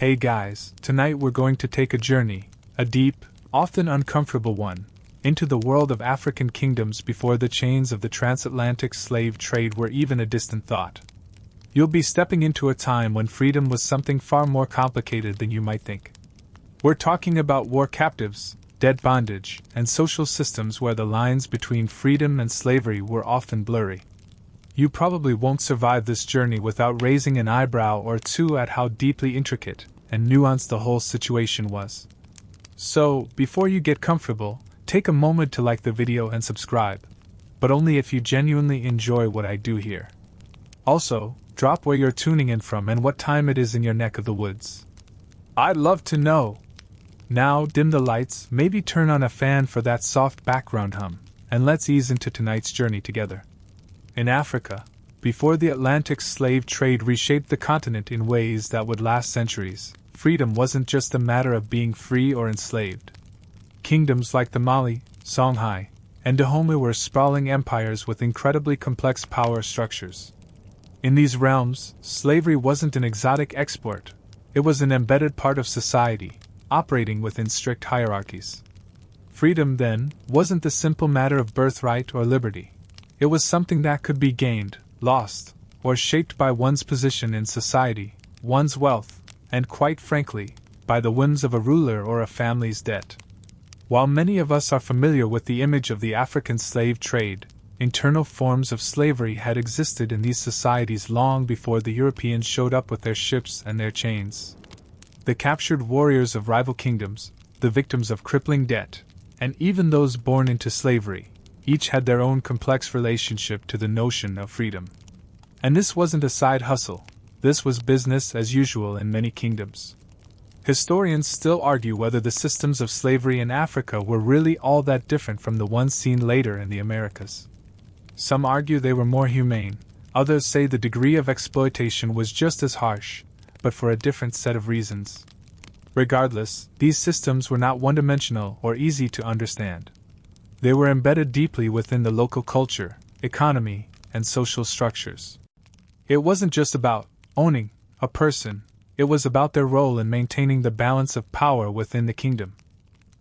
Hey guys, tonight we're going to take a journey, a deep, often uncomfortable one, into the world of African kingdoms before the chains of the transatlantic slave trade were even a distant thought. You'll be stepping into a time when freedom was something far more complicated than you might think. We're talking about war captives, debt bondage, and social systems where the lines between freedom and slavery were often blurry. You probably won't survive this journey without raising an eyebrow or two at how deeply intricate and nuanced the whole situation was. So, before you get comfortable, take a moment to like the video and subscribe, but only if you genuinely enjoy what I do here. Also, drop where you're tuning in from and what time it is in your neck of the woods. I'd love to know. Now, dim the lights, maybe turn on a fan for that soft background hum, and let's ease into tonight's journey together. In Africa, before the Atlantic slave trade reshaped the continent in ways that would last centuries, freedom wasn't just a matter of being free or enslaved. Kingdoms like the Mali, Songhai, and Dahomey were sprawling empires with incredibly complex power structures. In these realms, slavery wasn't an exotic export, it was an embedded part of society, operating within strict hierarchies. Freedom, then, wasn't the simple matter of birthright or liberty. It was something that could be gained, lost, or shaped by one's position in society, one's wealth, and quite frankly, by the whims of a ruler or a family's debt. While many of us are familiar with the image of the African slave trade, internal forms of slavery had existed in these societies long before the Europeans showed up with their ships and their chains. The captured warriors of rival kingdoms, the victims of crippling debt, and even those born into slavery, each had their own complex relationship to the notion of freedom. And this wasn't a side hustle, this was business as usual in many kingdoms. Historians still argue whether the systems of slavery in Africa were really all that different from the ones seen later in the Americas. Some argue they were more humane, others say the degree of exploitation was just as harsh, but for a different set of reasons. Regardless, these systems were not one-dimensional or easy to understand. They were embedded deeply within the local culture, economy, and social structures. It wasn't just about owning a person, it was about their role in maintaining the balance of power within the kingdom.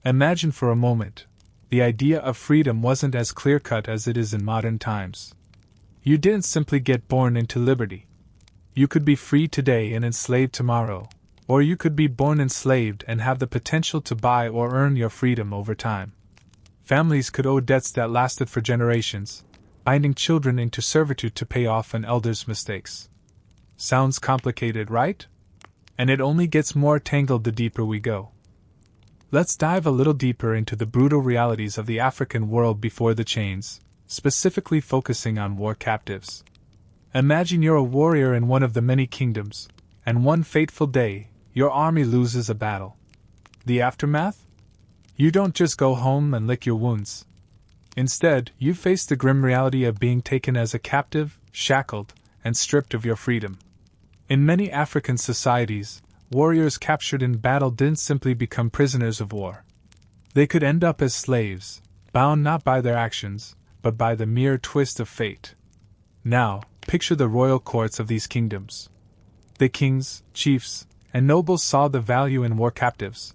Imagine for a moment, the idea of freedom wasn't as clear-cut as it is in modern times. You didn't simply get born into liberty. You could be free today and enslaved tomorrow, or you could be born enslaved and have the potential to buy or earn your freedom over time. Families could owe debts that lasted for generations, binding children into servitude to pay off an elder's mistakes. Sounds complicated, right? And it only gets more tangled the deeper we go. Let's dive a little deeper into the brutal realities of the African world before the chains, specifically focusing on war captives. Imagine you're a warrior in one of the many kingdoms, and one fateful day, your army loses a battle. The aftermath? You don't just go home and lick your wounds. Instead, you face the grim reality of being taken as a captive, shackled, and stripped of your freedom. In many African societies, warriors captured in battle didn't simply become prisoners of war. They could end up as slaves, bound not by their actions, but by the mere twist of fate. Now, picture the royal courts of these kingdoms. The kings, chiefs, and nobles saw the value in war captives,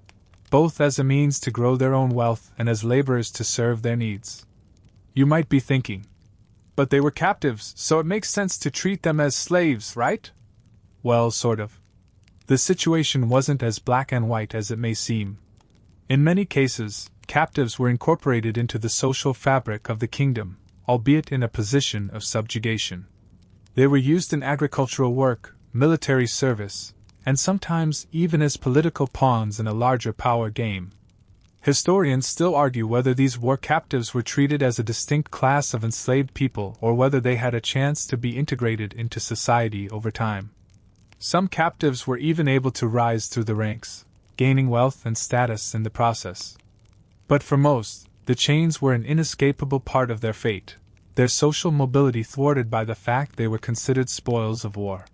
both as a means to grow their own wealth and as laborers to serve their needs. You might be thinking, but they were captives, so it makes sense to treat them as slaves, right? Well, sort of. The situation wasn't as black and white as it may seem. In many cases, captives were incorporated into the social fabric of the kingdom, albeit in a position of subjugation. They were used in agricultural work, military service, and sometimes even as political pawns in a larger power game. Historians still argue whether these war captives were treated as a distinct class of enslaved people or whether they had a chance to be integrated into society over time. Some captives were even able to rise through the ranks, gaining wealth and status in the process. But for most, the chains were an inescapable part of their fate, their social mobility thwarted by the fact they were considered spoils of war.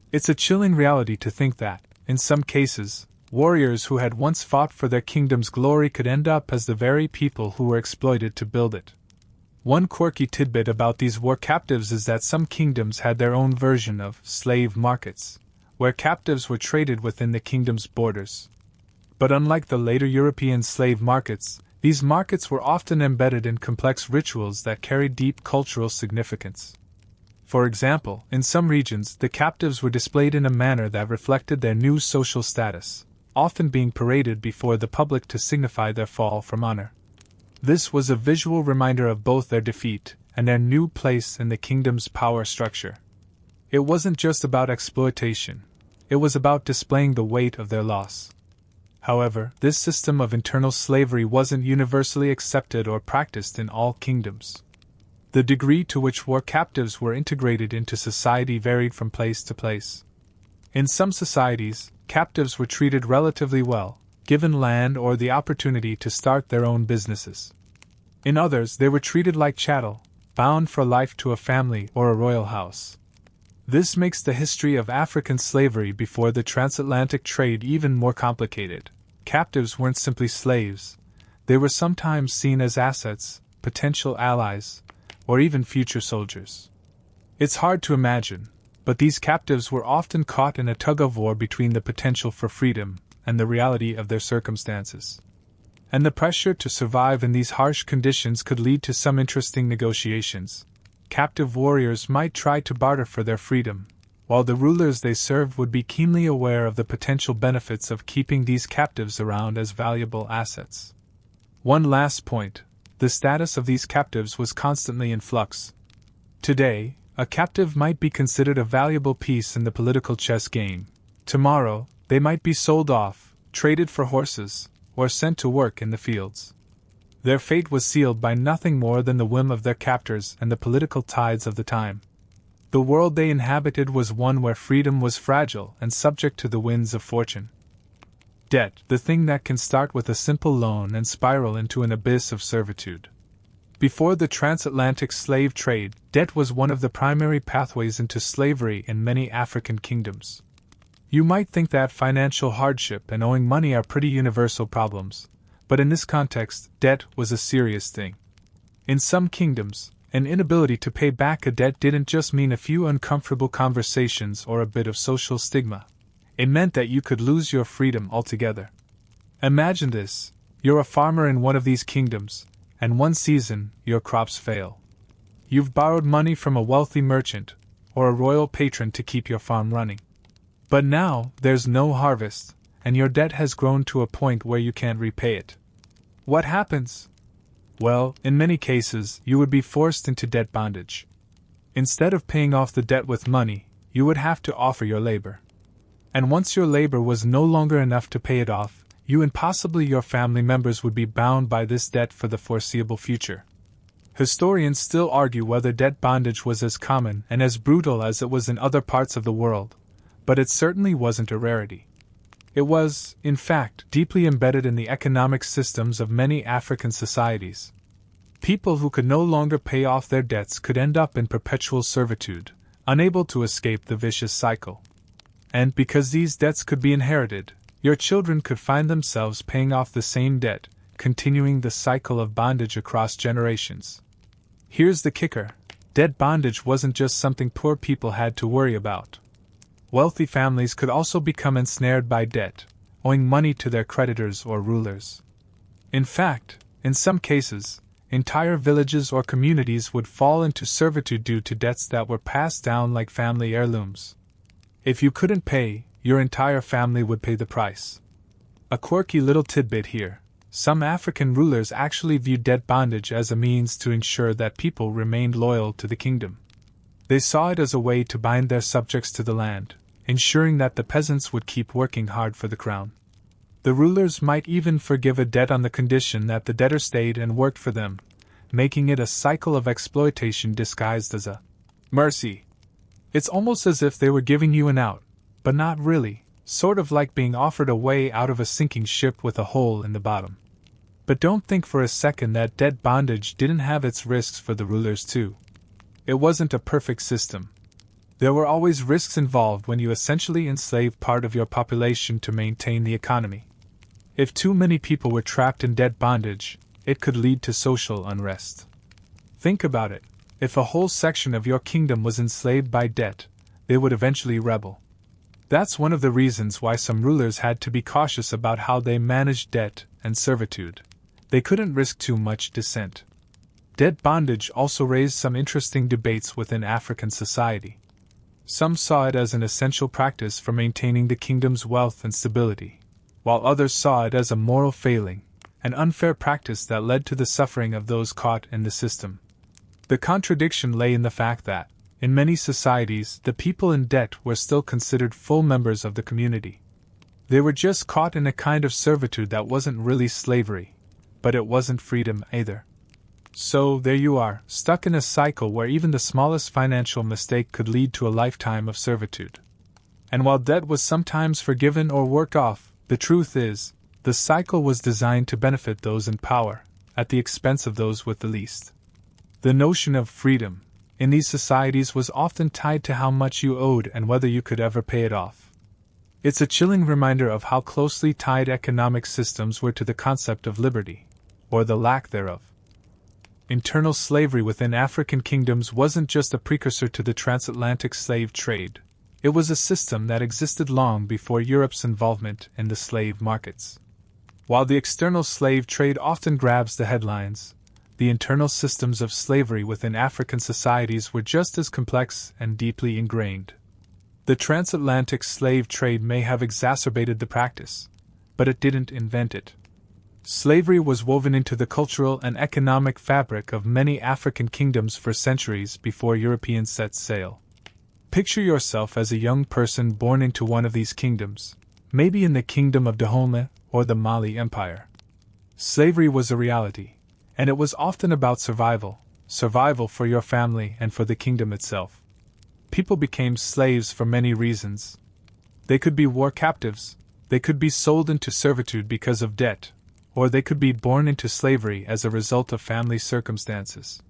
It's a chilling reality to think that, in some cases, warriors who had once fought for their kingdom's glory could end up as the very people who were exploited to build it. One quirky tidbit about these war captives is that some kingdoms had their own version of slave markets, where captives were traded within the kingdom's borders. But unlike the later European slave markets, these markets were often embedded in complex rituals that carried deep cultural significance. For example, in some regions, the captives were displayed in a manner that reflected their new social status, often being paraded before the public to signify their fall from honor. This was a visual reminder of both their defeat and their new place in the kingdom's power structure. It wasn't just about exploitation, it was about displaying the weight of their loss. However, this system of internal slavery wasn't universally accepted or practiced in all kingdoms. The degree to which war captives were integrated into society varied from place to place. In some societies, captives were treated relatively well, given land or the opportunity to start their own businesses. In others, they were treated like chattel, bound for life to a family or a royal house. This makes the history of African slavery before the transatlantic trade even more complicated. Captives weren't simply slaves, they were sometimes seen as assets, potential allies, or even future soldiers. It's hard to imagine, but these captives were often caught in a tug-of-war between the potential for freedom and the reality of their circumstances. And the pressure to survive in these harsh conditions could lead to some interesting negotiations. Captive warriors might try to barter for their freedom, while the rulers they served would be keenly aware of the potential benefits of keeping these captives around as valuable assets. One last point: the status of these captives was constantly in flux. Today, a captive might be considered a valuable piece in the political chess game. Tomorrow, they might be sold off, traded for horses, or sent to work in the fields. Their fate was sealed by nothing more than the whim of their captors and the political tides of the time. The world they inhabited was one where freedom was fragile and subject to the winds of fortune. Debt, the thing that can start with a simple loan and spiral into an abyss of servitude. Before the transatlantic slave trade, debt was one of the primary pathways into slavery in many African kingdoms. You might think that financial hardship and owing money are pretty universal problems, but in this context, debt was a serious thing. In some kingdoms, an inability to pay back a debt didn't just mean a few uncomfortable conversations or a bit of social stigma. It meant that you could lose your freedom altogether. Imagine this: you're a farmer in one of these kingdoms, and one season, your crops fail. You've borrowed money from a wealthy merchant or a royal patron to keep your farm running. But now, there's no harvest, and your debt has grown to a point where you can't repay it. What happens? Well, in many cases, you would be forced into debt bondage. Instead of paying off the debt with money, you would have to offer your labor. And once your labor was no longer enough to pay it off, you and possibly your family members would be bound by this debt for the foreseeable future. Historians still argue whether debt bondage was as common and as brutal as it was in other parts of the world, but it certainly wasn't a rarity. It was, in fact, deeply embedded in the economic systems of many African societies. People who could no longer pay off their debts could end up in perpetual servitude, unable to escape the vicious cycle. And because these debts could be inherited, your children could find themselves paying off the same debt, continuing the cycle of bondage across generations. Here's the kicker: debt bondage wasn't just something poor people had to worry about. Wealthy families could also become ensnared by debt, owing money to their creditors or rulers. In fact, in some cases, entire villages or communities would fall into servitude due to debts that were passed down like family heirlooms. If you couldn't pay, your entire family would pay the price. A quirky little tidbit here: some African rulers actually viewed debt bondage as a means to ensure that people remained loyal to the kingdom. They saw it as a way to bind their subjects to the land, ensuring that the peasants would keep working hard for the crown. The rulers might even forgive a debt on the condition that the debtor stayed and worked for them, making it a cycle of exploitation disguised as a mercy. It's almost as if they were giving you an out, but not really, sort of like being offered a way out of a sinking ship with a hole in the bottom. But don't think for a second that debt bondage didn't have its risks for the rulers too. It wasn't a perfect system. There were always risks involved when you essentially enslaved part of your population to maintain the economy. If too many people were trapped in debt bondage, it could lead to social unrest. Think about it: if a whole section of your kingdom was enslaved by debt, they would eventually rebel. That's one of the reasons why some rulers had to be cautious about how they managed debt and servitude. They couldn't risk too much dissent. Debt bondage also raised some interesting debates within African society. Some saw it as an essential practice for maintaining the kingdom's wealth and stability, while others saw it as a moral failing, an unfair practice that led to the suffering of those caught in the system. The contradiction lay in the fact that, in many societies, the people in debt were still considered full members of the community. They were just caught in a kind of servitude that wasn't really slavery, but it wasn't freedom either. So, there you are, stuck in a cycle where even the smallest financial mistake could lead to a lifetime of servitude. And while debt was sometimes forgiven or worked off, the truth is, the cycle was designed to benefit those in power, at the expense of those with the least. The notion of freedom, in these societies, was often tied to how much you owed and whether you could ever pay it off. It's a chilling reminder of how closely tied economic systems were to the concept of liberty, or the lack thereof. Internal slavery within African kingdoms wasn't just a precursor to the transatlantic slave trade. It was a system that existed long before Europe's involvement in the slave markets. While the external slave trade often grabs the headlines, the internal systems of slavery within African societies were just as complex and deeply ingrained. The transatlantic slave trade may have exacerbated the practice, but it didn't invent it. Slavery was woven into the cultural and economic fabric of many African kingdoms for centuries before Europeans set sail. Picture yourself as a young person born into one of these kingdoms, maybe in the Kingdom of Dahomey or the Mali Empire. Slavery was a reality, and it was often about survival for your family and for the kingdom itself. People became slaves for many reasons. They could be war captives, they could be sold into servitude because of debt, or they could be born into slavery as a result of family circumstances.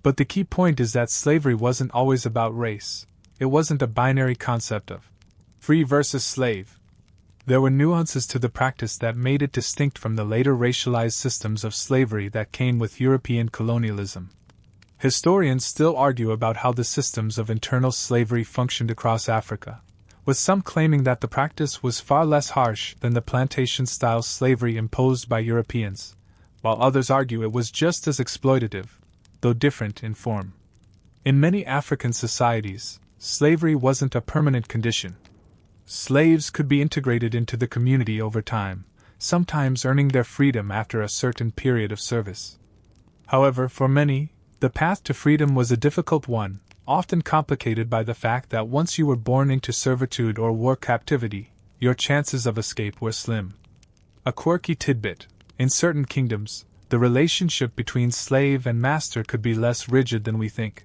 But the key point is that slavery wasn't always about race. It wasn't a binary concept of free versus slave. There were nuances to the practice that made it distinct from the later racialized systems of slavery that came with European colonialism. Historians still argue about how the systems of internal slavery functioned across Africa, with some claiming that the practice was far less harsh than the plantation-style slavery imposed by Europeans, while others argue it was just as exploitative, though different in form. In many African societies, slavery wasn't a permanent condition. Slaves could be integrated into the community over time, sometimes earning their freedom after a certain period of service. However, for many, the path to freedom was a difficult one, often complicated by the fact that once you were born into servitude or war captivity, your chances of escape were slim. A quirky tidbit: in certain kingdoms, the relationship between slave and master could be less rigid than we think.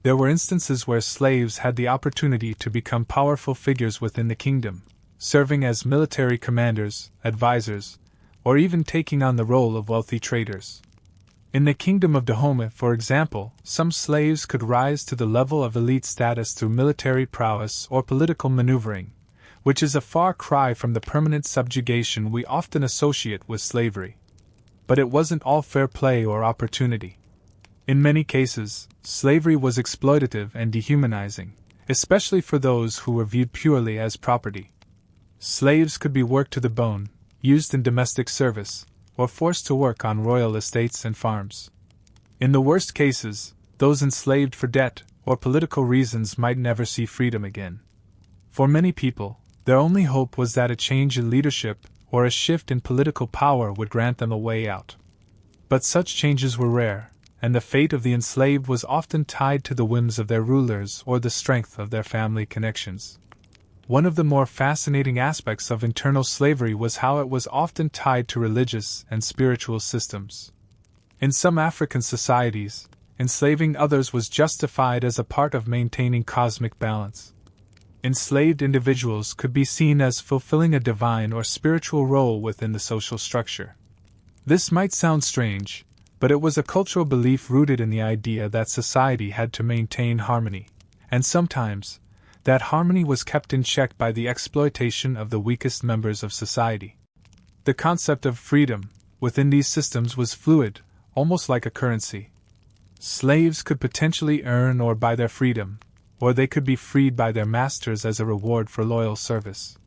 There were instances where slaves had the opportunity to become powerful figures within the kingdom, serving as military commanders, advisors, or even taking on the role of wealthy traders. In the Kingdom of Dahomey, for example, some slaves could rise to the level of elite status through military prowess or political maneuvering, which is a far cry from the permanent subjugation we often associate with slavery. But it wasn't all fair play or opportunity. In many cases, slavery was exploitative and dehumanizing, especially for those who were viewed purely as property. Slaves could be worked to the bone, used in domestic service, or forced to work on royal estates and farms. In the worst cases, those enslaved for debt or political reasons might never see freedom again. For many people, their only hope was that a change in leadership or a shift in political power would grant them a way out. But such changes were rare, and the fate of the enslaved was often tied to the whims of their rulers or the strength of their family connections. One of the more fascinating aspects of internal slavery was how it was often tied to religious and spiritual systems. In some African societies, enslaving others was justified as a part of maintaining cosmic balance. Enslaved individuals could be seen as fulfilling a divine or spiritual role within the social structure. This might sound strange, but it was a cultural belief rooted in the idea that society had to maintain harmony, and sometimes, that harmony was kept in check by the exploitation of the weakest members of society. The concept of freedom, within these systems, was fluid, almost like a currency. Slaves could potentially earn or buy their freedom, or they could be freed by their masters as a reward for loyal service.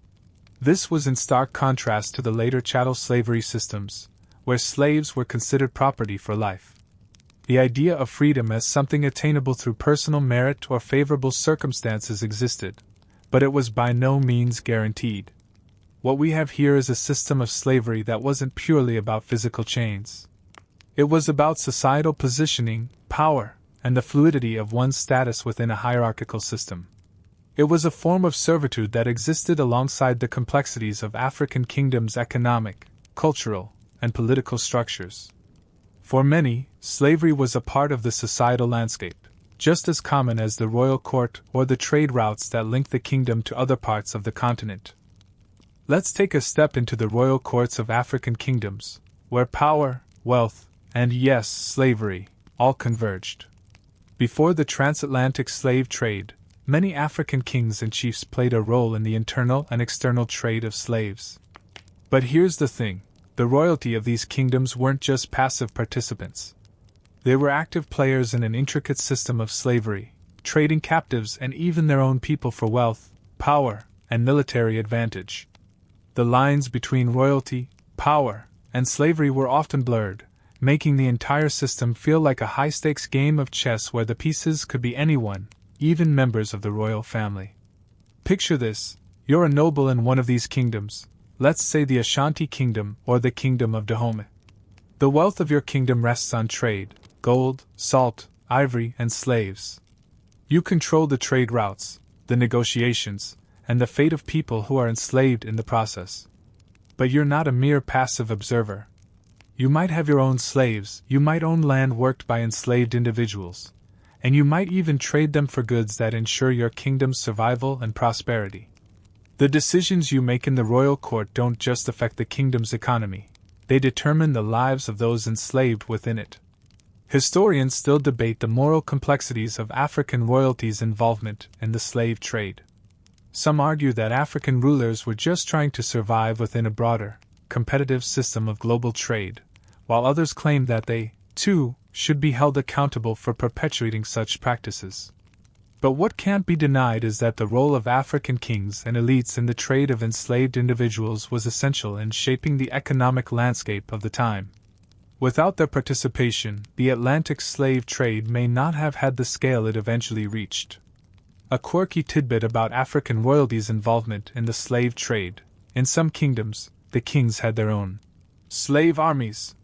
This was in stark contrast to the later chattel slavery systems, where slaves were considered property for life. The idea of freedom as something attainable through personal merit or favorable circumstances existed, but it was by no means guaranteed. What we have here is a system of slavery that wasn't purely about physical chains. It was about societal positioning, power, and the fluidity of one's status within a hierarchical system. It was a form of servitude that existed alongside the complexities of African kingdoms' economic, cultural, and political structures. For many, slavery was a part of the societal landscape, just as common as the royal court or the trade routes that linked the kingdom to other parts of the continent. Let's take a step into the royal courts of African kingdoms, where power, wealth, and yes, slavery, all converged. Before the transatlantic slave trade, many African kings and chiefs played a role in the internal and external trade of slaves. But here's the thing. The royalty of these kingdoms weren't just passive participants. They were active players in an intricate system of slavery, trading captives and even their own people for wealth, power, and military advantage. The lines between royalty, power, and slavery were often blurred, making the entire system feel like a high-stakes game of chess where the pieces could be anyone, even members of the royal family. Picture this: you're a noble in one of these kingdoms, let's say the Ashanti Kingdom or the Kingdom of Dahomey. The wealth of your kingdom rests on trade, gold, salt, ivory, and slaves. You control the trade routes, the negotiations, and the fate of people who are enslaved in the process. But you're not a mere passive observer. You might have your own slaves, you might own land worked by enslaved individuals, and you might even trade them for goods that ensure your kingdom's survival and prosperity. The decisions you make in the royal court don't just affect the kingdom's economy, they determine the lives of those enslaved within it. Historians still debate the moral complexities of African royalty's involvement in the slave trade. Some argue that African rulers were just trying to survive within a broader, competitive system of global trade, while others claim that they, too, should be held accountable for perpetuating such practices. But what can't be denied is that the role of African kings and elites in the trade of enslaved individuals was essential in shaping the economic landscape of the time. Without their participation, the Atlantic slave trade may not have had the scale it eventually reached. A quirky tidbit about African royalty's involvement in the slave trade: in some kingdoms, the kings had their own slave armies.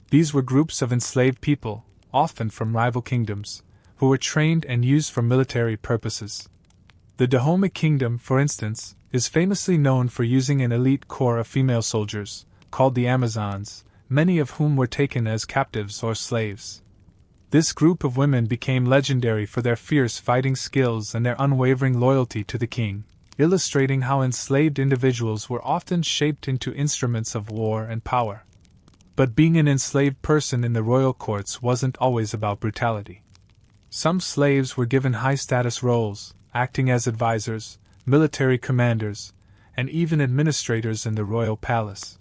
These were groups of enslaved people, often from rival kingdoms, who were trained and used for military purposes. The Dahomey Kingdom, for instance, is famously known for using an elite corps of female soldiers, called the Amazons, many of whom were taken as captives or slaves. This group of women became legendary for their fierce fighting skills and their unwavering loyalty to the king, illustrating how enslaved individuals were often shaped into instruments of war and power. But being an enslaved person in the royal courts wasn't always about brutality. Some slaves were given high-status roles, acting as advisors, military commanders, and even administrators in the royal palace.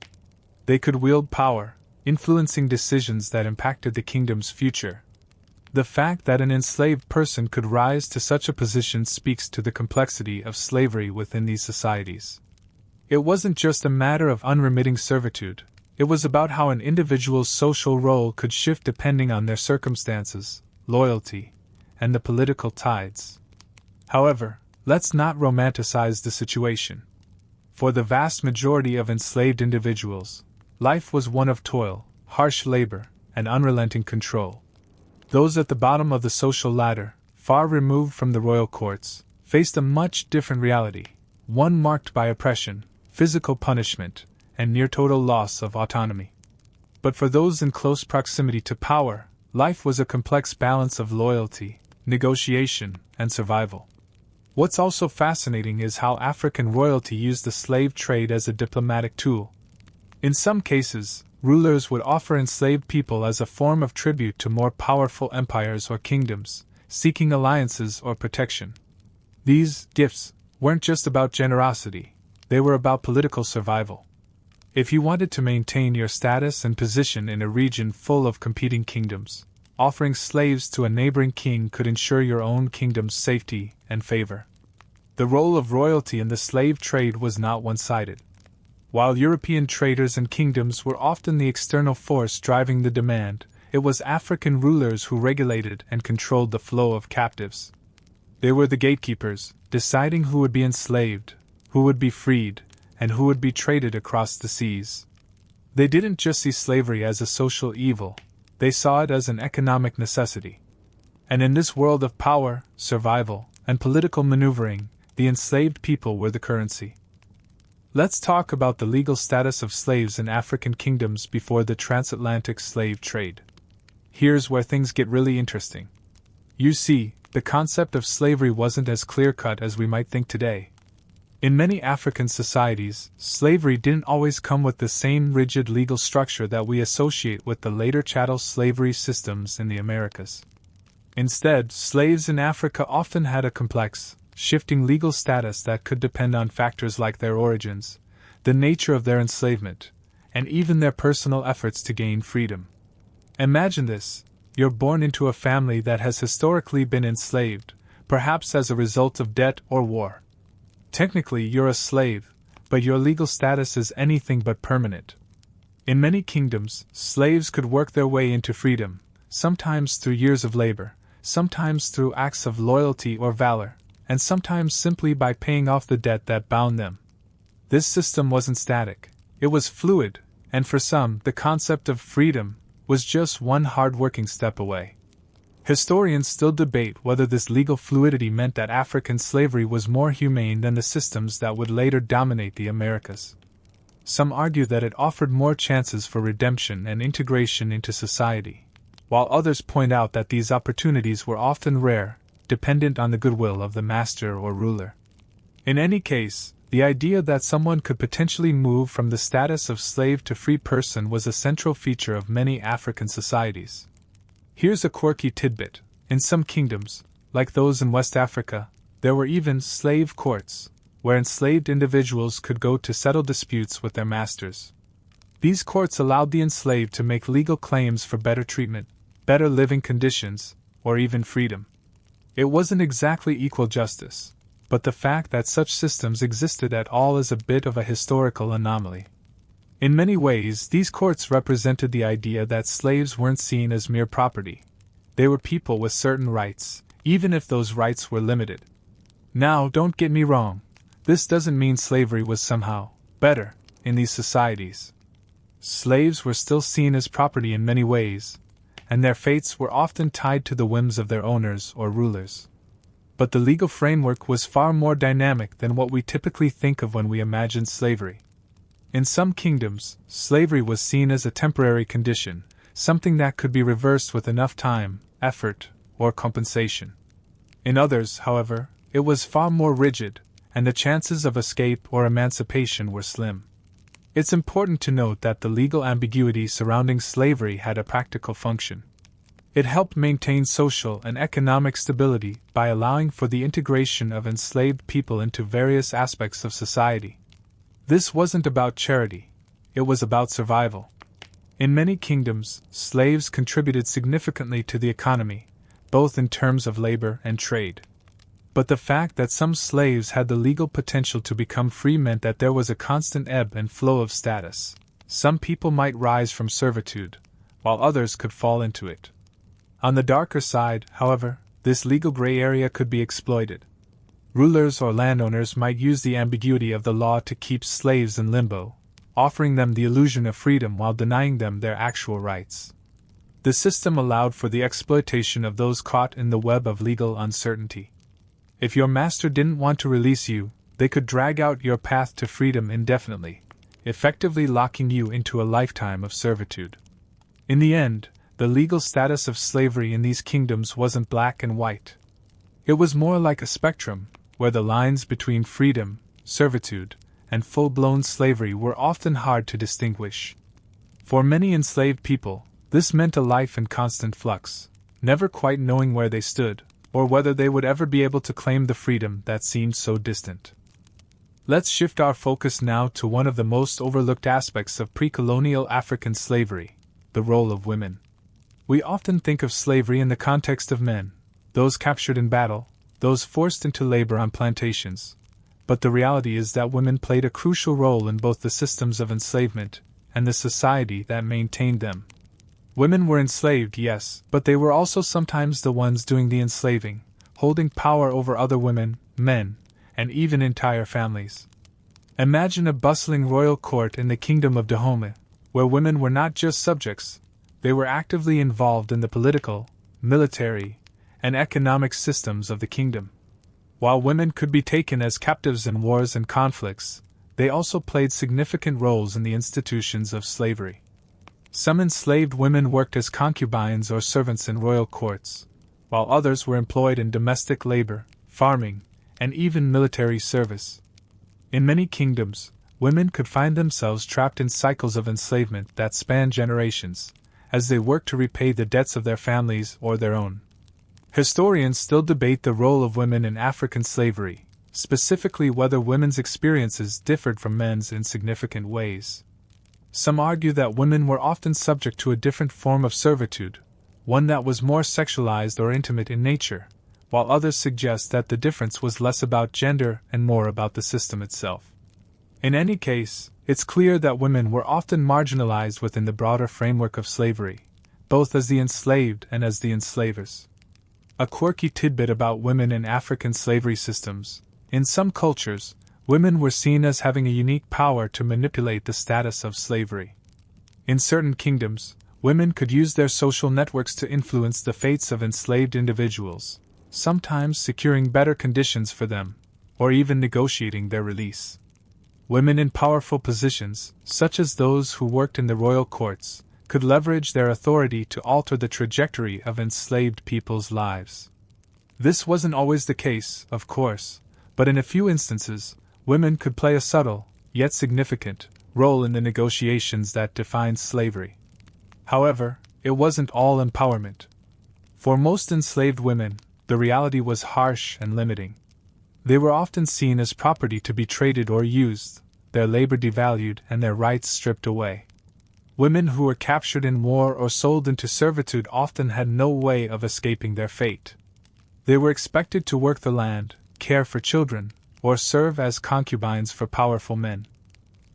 They could wield power, influencing decisions that impacted the kingdom's future. The fact that an enslaved person could rise to such a position speaks to the complexity of slavery within these societies. It wasn't just a matter of unremitting servitude, it was about how an individual's social role could shift depending on their circumstances, loyalty, and the political tides. However, let's not romanticize the situation. For the vast majority of enslaved individuals, life was one of toil, harsh labor, and unrelenting control. Those at the bottom of the social ladder, far removed from the royal courts, faced a much different reality, one marked by oppression, physical punishment, and near total loss of autonomy. But for those in close proximity to power, life was a complex balance of loyalty, negotiation, and survival. What's also fascinating is how African royalty used the slave trade as a diplomatic tool. In some cases, rulers would offer enslaved people as a form of tribute to more powerful empires or kingdoms, seeking alliances or protection. These gifts weren't just about generosity, they were about political survival. If you wanted to maintain your status and position in a region full of competing kingdoms, offering slaves to a neighboring king could ensure your own kingdom's safety and favor. The role of royalty in the slave trade was not one-sided. While European traders and kingdoms were often the external force driving the demand, it was African rulers who regulated and controlled the flow of captives. They were the gatekeepers, deciding who would be enslaved, who would be freed, and who would be traded across the seas. They didn't just see slavery as a social evil, they saw it as an economic necessity. And in this world of power, survival, and political maneuvering, the enslaved people were the currency. Let's talk about the legal status of slaves in African kingdoms before the transatlantic slave trade. Here's where things get really interesting. You see, the concept of slavery wasn't as clear-cut as we might think today. In many African societies, slavery didn't always come with the same rigid legal structure that we associate with the later chattel slavery systems in the Americas. Instead, slaves in Africa often had a complex, shifting legal status that could depend on factors like their origins, the nature of their enslavement, and even their personal efforts to gain freedom. Imagine this: you're born into a family that has historically been enslaved, perhaps as a result of debt or war. Technically, you're a slave, but your legal status is anything but permanent. In many kingdoms, slaves could work their way into freedom, sometimes through years of labor, sometimes through acts of loyalty or valor, and sometimes simply by paying off the debt that bound them. This system wasn't static, it was fluid, and for some, the concept of freedom was just one hard-working step away. Historians still debate whether this legal fluidity meant that African slavery was more humane than the systems that would later dominate the Americas. Some argue that it offered more chances for redemption and integration into society, while others point out that these opportunities were often rare, dependent on the goodwill of the master or ruler. In any case, the idea that someone could potentially move from the status of slave to free person was a central feature of many African societies. Here's a quirky tidbit: in some kingdoms, like those in West Africa, there were even slave courts, where enslaved individuals could go to settle disputes with their masters. These courts allowed the enslaved to make legal claims for better treatment, better living conditions, or even freedom. It wasn't exactly equal justice, but the fact that such systems existed at all is a bit of a historical anomaly. In many ways, these courts represented the idea that slaves weren't seen as mere property. They were people with certain rights, even if those rights were limited. Now, don't get me wrong, this doesn't mean slavery was somehow better in these societies. Slaves were still seen as property in many ways, and their fates were often tied to the whims of their owners or rulers. But the legal framework was far more dynamic than what we typically think of when we imagine slavery. In some kingdoms, slavery was seen as a temporary condition, something that could be reversed with enough time, effort, or compensation. In others, however, it was far more rigid, and the chances of escape or emancipation were slim. It's important to note that the legal ambiguity surrounding slavery had a practical function. It helped maintain social and economic stability by allowing for the integration of enslaved people into various aspects of society. This wasn't about charity, it was about survival. In many kingdoms, slaves contributed significantly to the economy, both in terms of labor and trade. But the fact that some slaves had the legal potential to become free meant that there was a constant ebb and flow of status. Some people might rise from servitude, while others could fall into it. On the darker side, however, this legal gray area could be exploited. Rulers or landowners might use the ambiguity of the law to keep slaves in limbo, offering them the illusion of freedom while denying them their actual rights. The system allowed for the exploitation of those caught in the web of legal uncertainty. If your master didn't want to release you, they could drag out your path to freedom indefinitely, effectively locking you into a lifetime of servitude. In the end, the legal status of slavery in these kingdoms wasn't black and white. It was more like a spectrum, where the lines between freedom, servitude, and full-blown slavery were often hard to distinguish. For many enslaved people, this meant a life in constant flux, never quite knowing where they stood, or whether they would ever be able to claim the freedom that seemed so distant. Let's shift our focus now to one of the most overlooked aspects of pre-colonial African slavery, the role of women. We often think of slavery in the context of men, those captured in battle, those forced into labor on plantations. But the reality is that women played a crucial role in both the systems of enslavement and the society that maintained them. Women were enslaved, yes, but they were also sometimes the ones doing the enslaving, holding power over other women, men, and even entire families. Imagine a bustling royal court in the Kingdom of Dahomey, where women were not just subjects, they were actively involved in the political, military, and economic systems of the kingdom. While women could be taken as captives in wars and conflicts, they also played significant roles in the institutions of slavery. Some enslaved women worked as concubines or servants in royal courts, while others were employed in domestic labor, farming, and even military service. In many kingdoms, women could find themselves trapped in cycles of enslavement that spanned generations, as they worked to repay the debts of their families or their own. Historians still debate the role of women in African slavery, specifically whether women's experiences differed from men's in significant ways. Some argue that women were often subject to a different form of servitude, one that was more sexualized or intimate in nature, while others suggest that the difference was less about gender and more about the system itself. In any case, it's clear that women were often marginalized within the broader framework of slavery, both as the enslaved and as the enslavers. A quirky tidbit about women in African slavery systems: in some cultures, women were seen as having a unique power to manipulate the status of slavery. In certain kingdoms, women could use their social networks to influence the fates of enslaved individuals, sometimes securing better conditions for them, or even negotiating their release. Women in powerful positions, such as those who worked in the royal courts, could leverage their authority to alter the trajectory of enslaved people's lives. This wasn't always the case, of course, but in a few instances, women could play a subtle, yet significant, role in the negotiations that defined slavery. However, it wasn't all empowerment. For most enslaved women, the reality was harsh and limiting. They were often seen as property to be traded or used, their labor devalued and their rights stripped away. Women who were captured in war or sold into servitude often had no way of escaping their fate. They were expected to work the land, care for children, or serve as concubines for powerful men.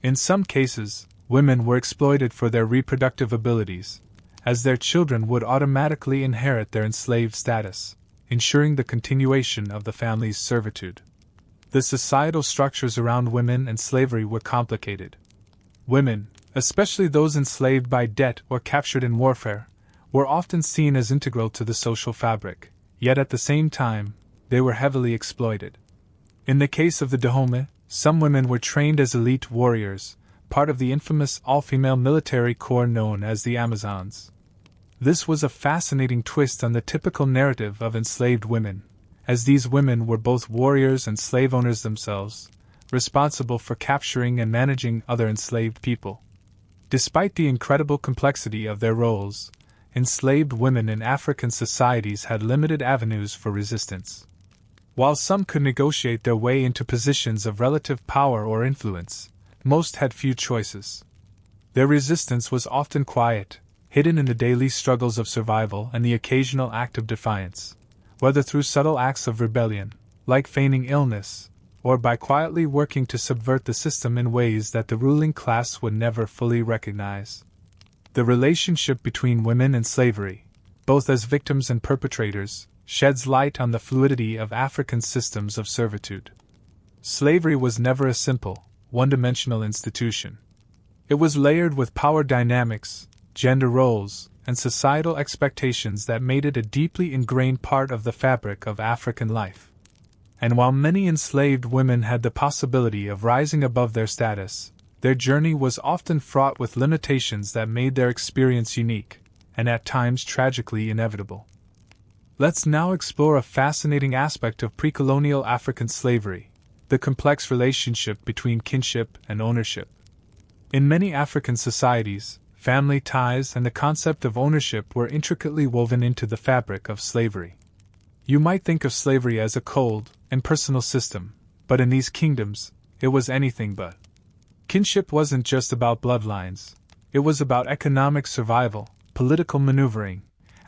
In some cases, women were exploited for their reproductive abilities, as their children would automatically inherit their enslaved status, ensuring the continuation of the family's servitude. The societal structures around women and slavery were complicated. Women, especially those enslaved by debt or captured in warfare, were often seen as integral to the social fabric, yet at the same time, they were heavily exploited. In the case of the Dahomey, some women were trained as elite warriors, part of the infamous all-female military corps known as the Amazons. This was a fascinating twist on the typical narrative of enslaved women, as these women were both warriors and slave owners themselves, responsible for capturing and managing other enslaved people. Despite the incredible complexity of their roles, enslaved women in African societies had limited avenues for resistance. While some could negotiate their way into positions of relative power or influence, most had few choices. Their resistance was often quiet, hidden in the daily struggles of survival and the occasional act of defiance, whether through subtle acts of rebellion, like feigning illness, or by quietly working to subvert the system in ways that the ruling class would never fully recognize. The relationship between women and slavery, both as victims and perpetrators, sheds light on the fluidity of African systems of servitude. Slavery was never a simple, one-dimensional institution. It was layered with power dynamics, gender roles, and societal expectations that made it a deeply ingrained part of the fabric of African life. And while many enslaved women had the possibility of rising above their status, their journey was often fraught with limitations that made their experience unique, and at times tragically inevitable. Let's now explore a fascinating aspect of pre-colonial African slavery: the complex relationship between kinship and ownership. In many African societies, family ties and the concept of ownership were intricately woven into the fabric of slavery. You might think of slavery as a cold, impersonal system, but in these kingdoms, it was anything but. Kinship wasn't just about bloodlines, it was about economic survival, political maneuvering,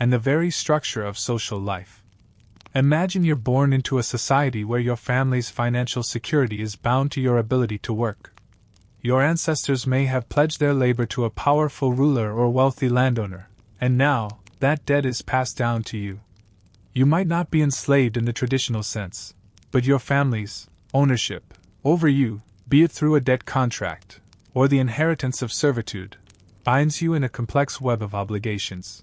and the very structure of social life. Imagine you're born into a society where your family's financial security is bound to your ability to work. Your ancestors may have pledged their labor to a powerful ruler or wealthy landowner, and now, that debt is passed down to you. You might not be enslaved in the traditional sense, but your family's ownership over you, be it through a debt contract or the inheritance of servitude, binds you in a complex web of obligations.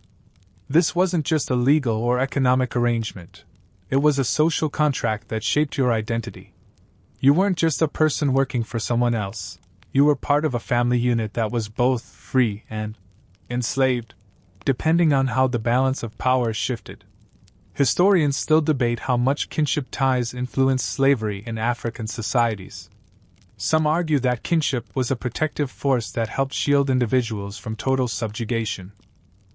This wasn't just a legal or economic arrangement. It was a social contract that shaped your identity. You weren't just a person working for someone else. You were part of a family unit that was both free and enslaved, depending on how the balance of power shifted. Historians still debate how much kinship ties influenced slavery in African societies. Some argue that kinship was a protective force that helped shield individuals from total subjugation.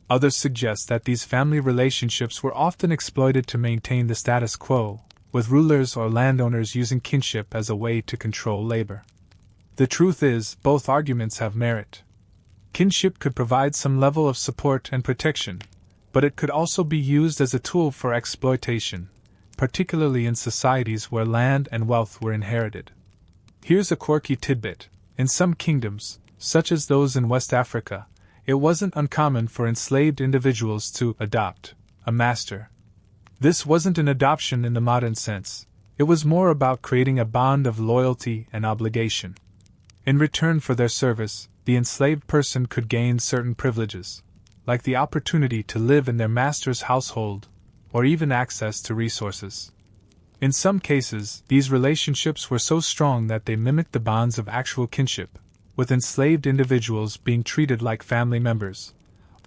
Others suggest that these family relationships were often exploited to maintain the status quo, with rulers or landowners using kinship as a way to control labor. The truth is, both arguments have merit. Kinship could provide some level of support and protection, but it could also be used as a tool for exploitation, particularly in societies where land and wealth were inherited. Here's a quirky tidbit. In some kingdoms, such as those in West Africa, it wasn't uncommon for enslaved individuals to adopt a master. This wasn't an adoption in the modern sense. It was more about creating a bond of loyalty and obligation. In return for their service, the enslaved person could gain certain privileges, like the opportunity to live in their master's household, or even access to resources. In some cases, these relationships were so strong that they mimicked the bonds of actual kinship, with enslaved individuals being treated like family members,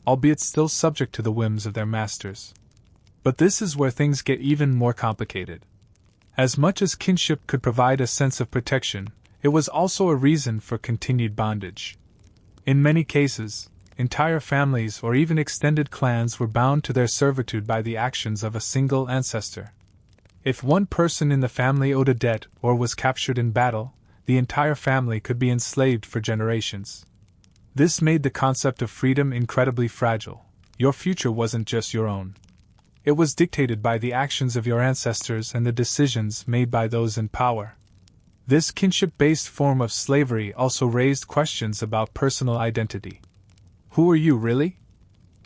albeit still subject to the whims of their masters. But this is where things get even more complicated. As much as kinship could provide a sense of protection, it was also a reason for continued bondage. In many cases, entire families or even extended clans were bound to their servitude by the actions of a single ancestor. If one person in the family owed a debt or was captured in battle, the entire family could be enslaved for generations. This made the concept of freedom incredibly fragile. Your future wasn't just your own. It was dictated by the actions of your ancestors and the decisions made by those in power. This kinship-based form of slavery also raised questions about personal identity. Who were you really?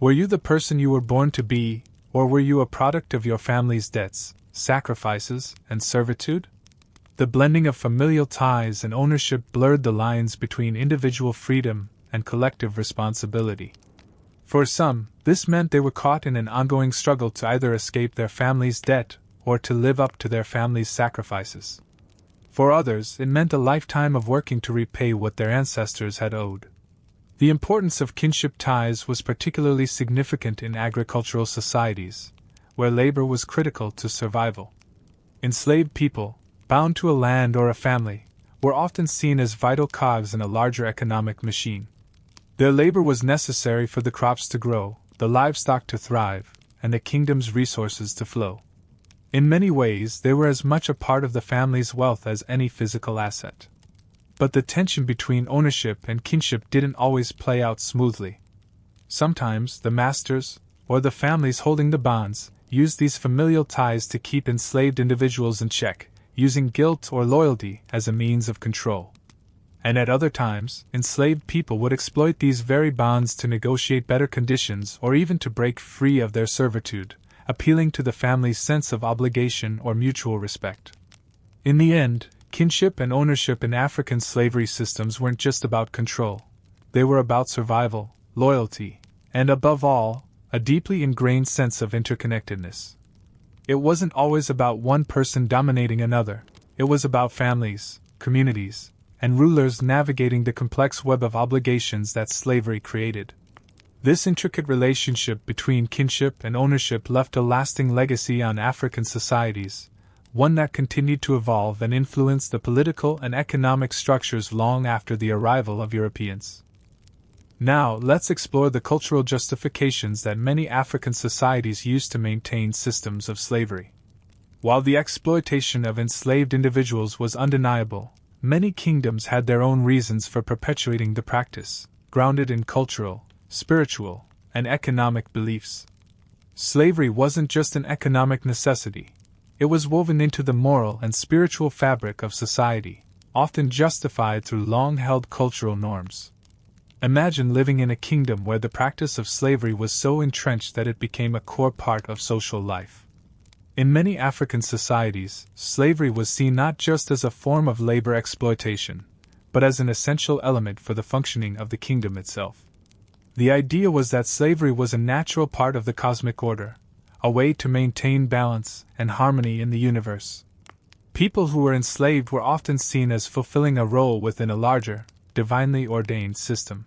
Were you the person you were born to be, or were you a product of your family's debts, sacrifices, and servitude? The blending of familial ties and ownership blurred the lines between individual freedom and collective responsibility. For some, this meant they were caught in an ongoing struggle to either escape their family's debt or to live up to their family's sacrifices. For others, it meant a lifetime of working to repay what their ancestors had owed. The importance of kinship ties was particularly significant in agricultural societies, where labor was critical to survival. Enslaved people, bound to a land or a family, were often seen as vital cogs in a larger economic machine. Their labor was necessary for the crops to grow, the livestock to thrive, and the kingdom's resources to flow. In many ways, they were as much a part of the family's wealth as any physical asset. But the tension between ownership and kinship didn't always play out smoothly. Sometimes the masters, or the families holding the bonds, used these familial ties to keep enslaved individuals in check, using guilt or loyalty as a means of control. And at other times, enslaved people would exploit these very bonds to negotiate better conditions or even to break free of their servitude, appealing to the family's sense of obligation or mutual respect. In the end, kinship and ownership in African slavery systems weren't just about control. They were about survival, loyalty, and above all, a deeply ingrained sense of interconnectedness. It wasn't always about one person dominating another. It was about families, communities, and rulers navigating the complex web of obligations that slavery created. This intricate relationship between kinship and ownership left a lasting legacy on African societies, one that continued to evolve and influence the political and economic structures long after the arrival of Europeans. Now, let's explore the cultural justifications that many African societies used to maintain systems of slavery. While the exploitation of enslaved individuals was undeniable, many kingdoms had their own reasons for perpetuating the practice, grounded in cultural, spiritual, and economic beliefs. Slavery wasn't just an economic necessity. It was woven into the moral and spiritual fabric of society, often justified through long-held cultural norms. Imagine living in a kingdom where the practice of slavery was so entrenched that it became a core part of social life. In many African societies, slavery was seen not just as a form of labor exploitation, but as an essential element for the functioning of the kingdom itself. The idea was that slavery was a natural part of the cosmic order, a way to maintain balance and harmony in the universe. People who were enslaved were often seen as fulfilling a role within a larger, divinely ordained system.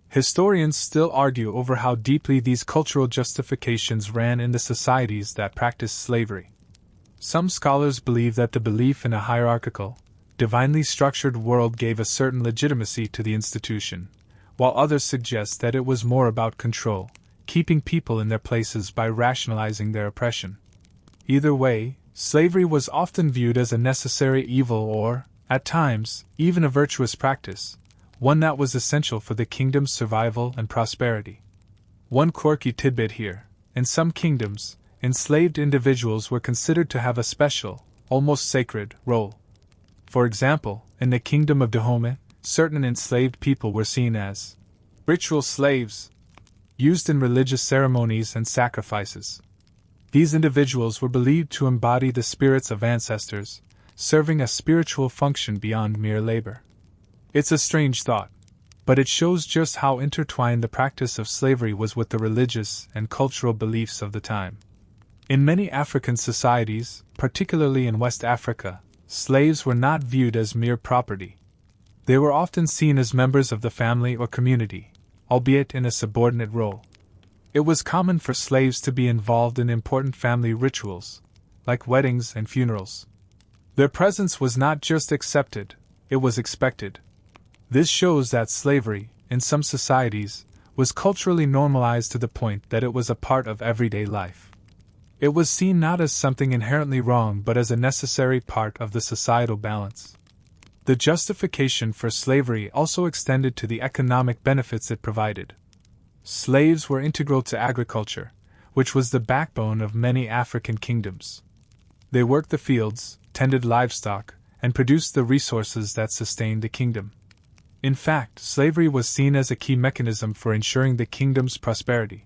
Historians still argue over how deeply these cultural justifications ran in the societies that practiced slavery. Some scholars believe that the belief in a hierarchical, divinely structured world gave a certain legitimacy to the institution, while others suggest that it was more about control, keeping people in their places by rationalizing their oppression. Either way, slavery was often viewed as a necessary evil or, at times, even a virtuous practice, one that was essential for the kingdom's survival and prosperity. One quirky tidbit here: in some kingdoms, enslaved individuals were considered to have a special, almost sacred, role. For example, in the kingdom of Dahomey, certain enslaved people were seen as ritual slaves, used in religious ceremonies and sacrifices. These individuals were believed to embody the spirits of ancestors, serving a spiritual function beyond mere labor. It's a strange thought, but it shows just how intertwined the practice of slavery was with the religious and cultural beliefs of the time. In many African societies, particularly in West Africa, slaves were not viewed as mere property. They were often seen as members of the family or community, albeit in a subordinate role. It was common for slaves to be involved in important family rituals, like weddings and funerals. Their presence was not just accepted, it was expected. This shows that slavery, in some societies, was culturally normalized to the point that it was a part of everyday life. It was seen not as something inherently wrong but as a necessary part of the societal balance. The justification for slavery also extended to the economic benefits it provided. Slaves were integral to agriculture, which was the backbone of many African kingdoms. They worked the fields, tended livestock, and produced the resources that sustained the kingdom. In fact, slavery was seen as a key mechanism for ensuring the kingdom's prosperity.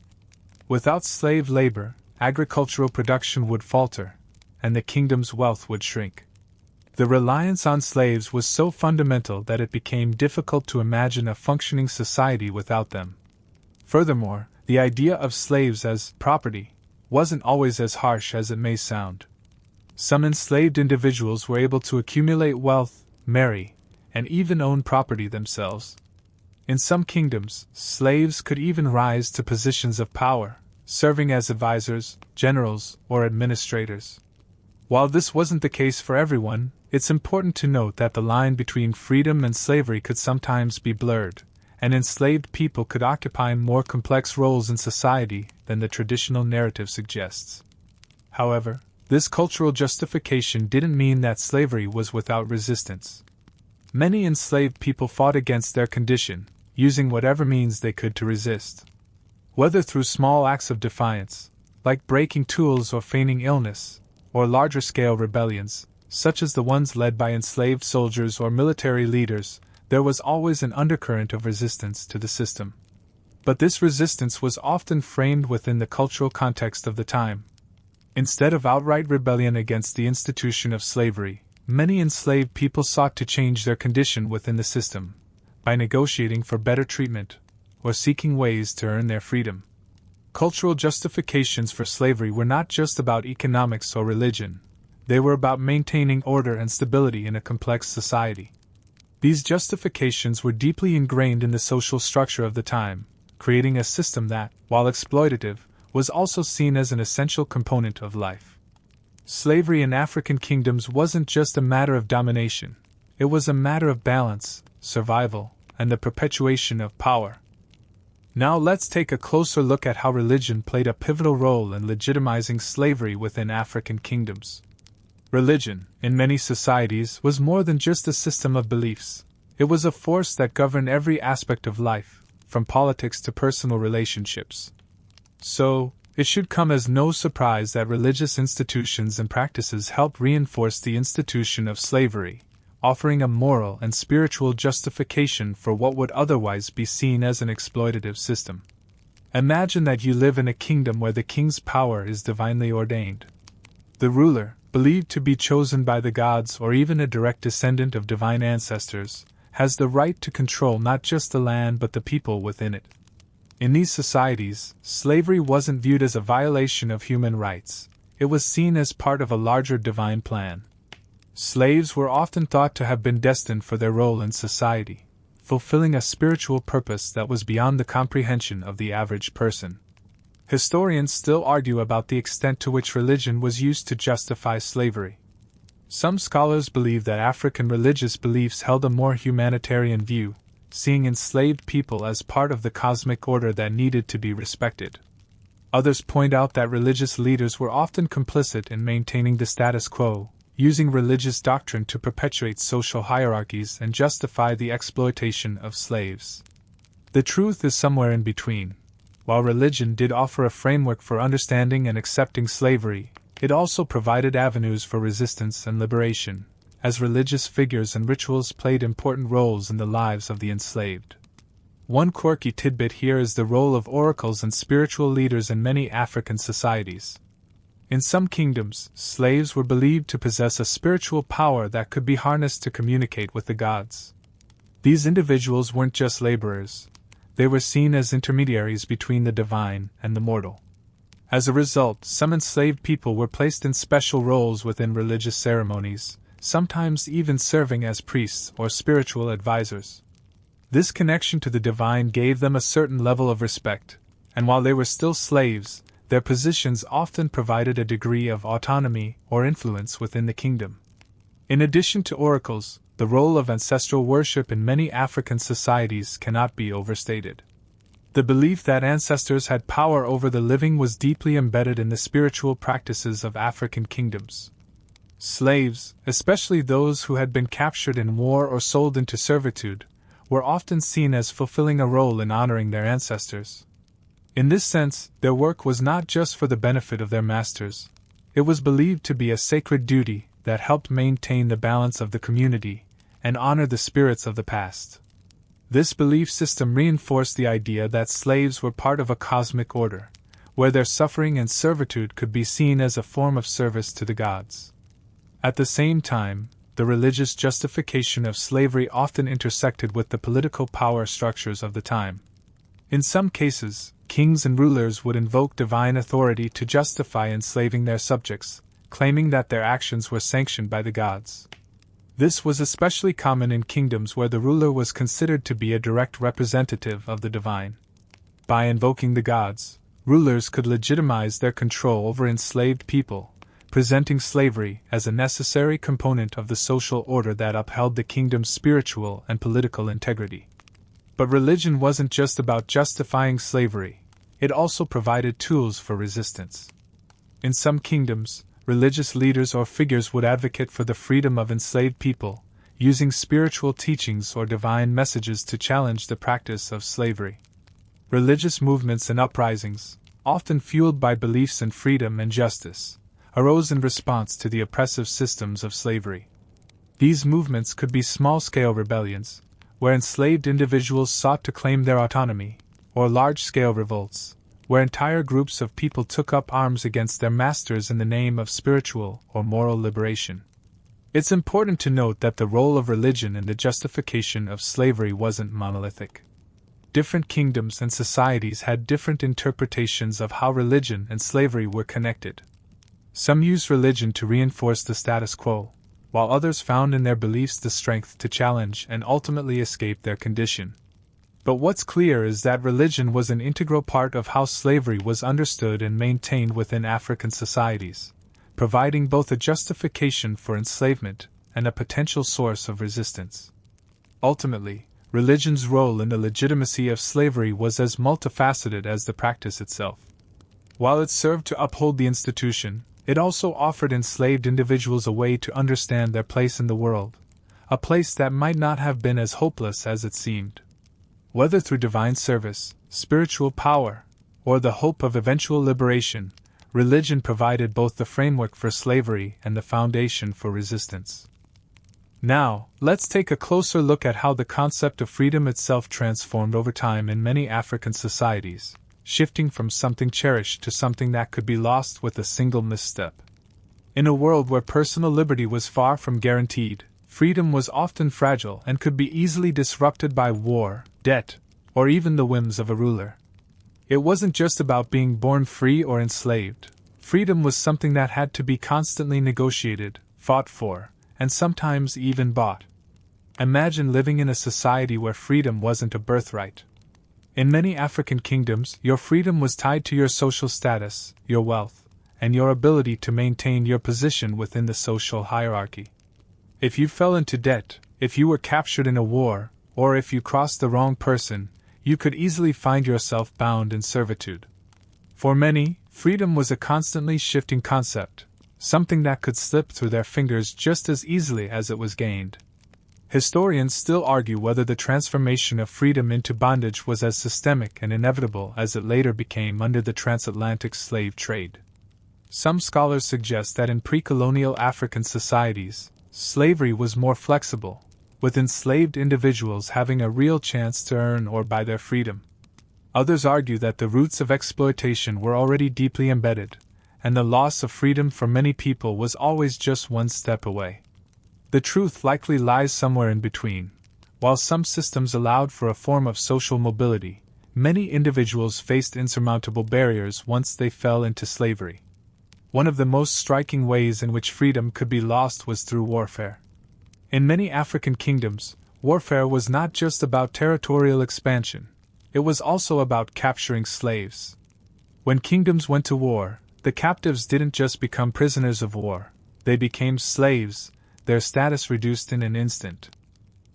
Without slave labor, agricultural production would falter, and the kingdom's wealth would shrink. The reliance on slaves was so fundamental that it became difficult to imagine a functioning society without them. Furthermore, the idea of slaves as property wasn't always as harsh as it may sound. Some enslaved individuals were able to accumulate wealth, marry, and even own property themselves. In some kingdoms, slaves could even rise to positions of power, serving as advisors, generals, or administrators. While this wasn't the case for everyone, it's important to note that the line between freedom and slavery could sometimes be blurred, and enslaved people could occupy more complex roles in society than the traditional narrative suggests. However, this cultural justification didn't mean that slavery was without resistance. Many enslaved people fought against their condition, using whatever means they could to resist. Whether through small acts of defiance, like breaking tools or feigning illness, or larger-scale rebellions, such as the ones led by enslaved soldiers or military leaders, there was always an undercurrent of resistance to the system. But this resistance was often framed within the cultural context of the time. Instead of outright rebellion against the institution of slavery, many enslaved people sought to change their condition within the system, by negotiating for better treatment, or seeking ways to earn their freedom. Cultural justifications for slavery were not just about economics or religion, they were about maintaining order and stability in a complex society. These justifications were deeply ingrained in the social structure of the time, creating a system that, while exploitative, was also seen as an essential component of life. Slavery in African kingdoms wasn't just a matter of domination, it was a matter of balance, survival, and the perpetuation of power. Now let's take a closer look at how religion played a pivotal role in legitimizing slavery within African kingdoms. Religion, in many societies, was more than just a system of beliefs. It was a force that governed every aspect of life, from politics to personal relationships. So, It should come as no surprise that religious institutions and practices help reinforce the institution of slavery, offering a moral and spiritual justification for what would otherwise be seen as an exploitative system. Imagine that you live in a kingdom where the king's power is divinely ordained. The ruler, believed to be chosen by the gods or even a direct descendant of divine ancestors, has the right to control not just the land but the people within it. In these societies, slavery wasn't viewed as a violation of human rights, it was seen as part of a larger divine plan. Slaves were often thought to have been destined for their role in society, fulfilling a spiritual purpose that was beyond the comprehension of the average person. Historians still argue about the extent to which religion was used to justify slavery. Some scholars believe that African religious beliefs held a more humanitarian view, seeing enslaved people as part of the cosmic order that needed to be respected. Others point out that religious leaders were often complicit in maintaining the status quo, using religious doctrine to perpetuate social hierarchies and justify the exploitation of slaves. The truth is somewhere in between. While religion did offer a framework for understanding and accepting slavery, it also provided avenues for resistance and liberation, as religious figures and rituals played important roles in the lives of the enslaved. One quirky tidbit here is the role of oracles and spiritual leaders in many African societies. In some kingdoms, slaves were believed to possess a spiritual power that could be harnessed to communicate with the gods. These individuals weren't just laborers, they were seen as intermediaries between the divine and the mortal. As a result, some enslaved people were placed in special roles within religious ceremonies, sometimes even serving as priests or spiritual advisors. This connection to the divine gave them a certain level of respect, and while they were still slaves, their positions often provided a degree of autonomy or influence within the kingdom. In addition to oracles, the role of ancestral worship in many African societies cannot be overstated. The belief that ancestors had power over the living was deeply embedded in the spiritual practices of African kingdoms. Slaves, especially those who had been captured in war or sold into servitude, were often seen as fulfilling a role in honoring their ancestors. In this sense, their work was not just for the benefit of their masters. It was believed to be a sacred duty that helped maintain the balance of the community and honor the spirits of the past. This belief system reinforced the idea that slaves were part of a cosmic order, where their suffering and servitude could be seen as a form of service to the gods. At the same time, the religious justification of slavery often intersected with the political power structures of the time. In some cases, kings and rulers would invoke divine authority to justify enslaving their subjects, claiming that their actions were sanctioned by the gods. This was especially common in kingdoms where the ruler was considered to be a direct representative of the divine. By invoking the gods, rulers could legitimize their control over enslaved people, presenting slavery as a necessary component of the social order that upheld the kingdom's spiritual and political integrity. But religion wasn't just about justifying slavery, it also provided tools for resistance. In some kingdoms, religious leaders or figures would advocate for the freedom of enslaved people, using spiritual teachings or divine messages to challenge the practice of slavery. Religious movements and uprisings, often fueled by beliefs in freedom and justice, arose in response to the oppressive systems of slavery. These movements could be small-scale rebellions, where enslaved individuals sought to claim their autonomy, or large-scale revolts, where entire groups of people took up arms against their masters in the name of spiritual or moral liberation. It's important to note that the role of religion in the justification of slavery wasn't monolithic. Different kingdoms and societies had different interpretations of how religion and slavery were connected. Some used religion to reinforce the status quo, while others found in their beliefs the strength to challenge and ultimately escape their condition. But what's clear is that religion was an integral part of how slavery was understood and maintained within African societies, providing both a justification for enslavement and a potential source of resistance. Ultimately, religion's role in the legitimacy of slavery was as multifaceted as the practice itself. While it served to uphold the institution, it also offered enslaved individuals a way to understand their place in the world, a place that might not have been as hopeless as it seemed. Whether through divine service, spiritual power, or the hope of eventual liberation, religion provided both the framework for slavery and the foundation for resistance. Now, let's take a closer look at how the concept of freedom itself transformed over time in many African societies, shifting from something cherished to something that could be lost with a single misstep. In a world where personal liberty was far from guaranteed, freedom was often fragile and could be easily disrupted by war, debt, or even the whims of a ruler. It wasn't just about being born free or enslaved. Freedom was something that had to be constantly negotiated, fought for, and sometimes even bought. Imagine living in a society where freedom wasn't a birthright. In many African kingdoms, your freedom was tied to your social status, your wealth, and your ability to maintain your position within the social hierarchy. If you fell into debt, if you were captured in a war, or if you crossed the wrong person, you could easily find yourself bound in servitude. For many, freedom was a constantly shifting concept, something that could slip through their fingers just as easily as it was gained. Historians still argue whether the transformation of freedom into bondage was as systemic and inevitable as it later became under the transatlantic slave trade. Some scholars suggest that in pre-colonial African societies, slavery was more flexible, with enslaved individuals having a real chance to earn or buy their freedom. Others argue that the roots of exploitation were already deeply embedded, and the loss of freedom for many people was always just one step away. The truth likely lies somewhere in between. While some systems allowed for a form of social mobility, many individuals faced insurmountable barriers once they fell into slavery. One of the most striking ways in which freedom could be lost was through warfare. In many African kingdoms, warfare was not just about territorial expansion, it was also about capturing slaves. When kingdoms went to war, the captives didn't just become prisoners of war, they became slaves, their status reduced in an instant.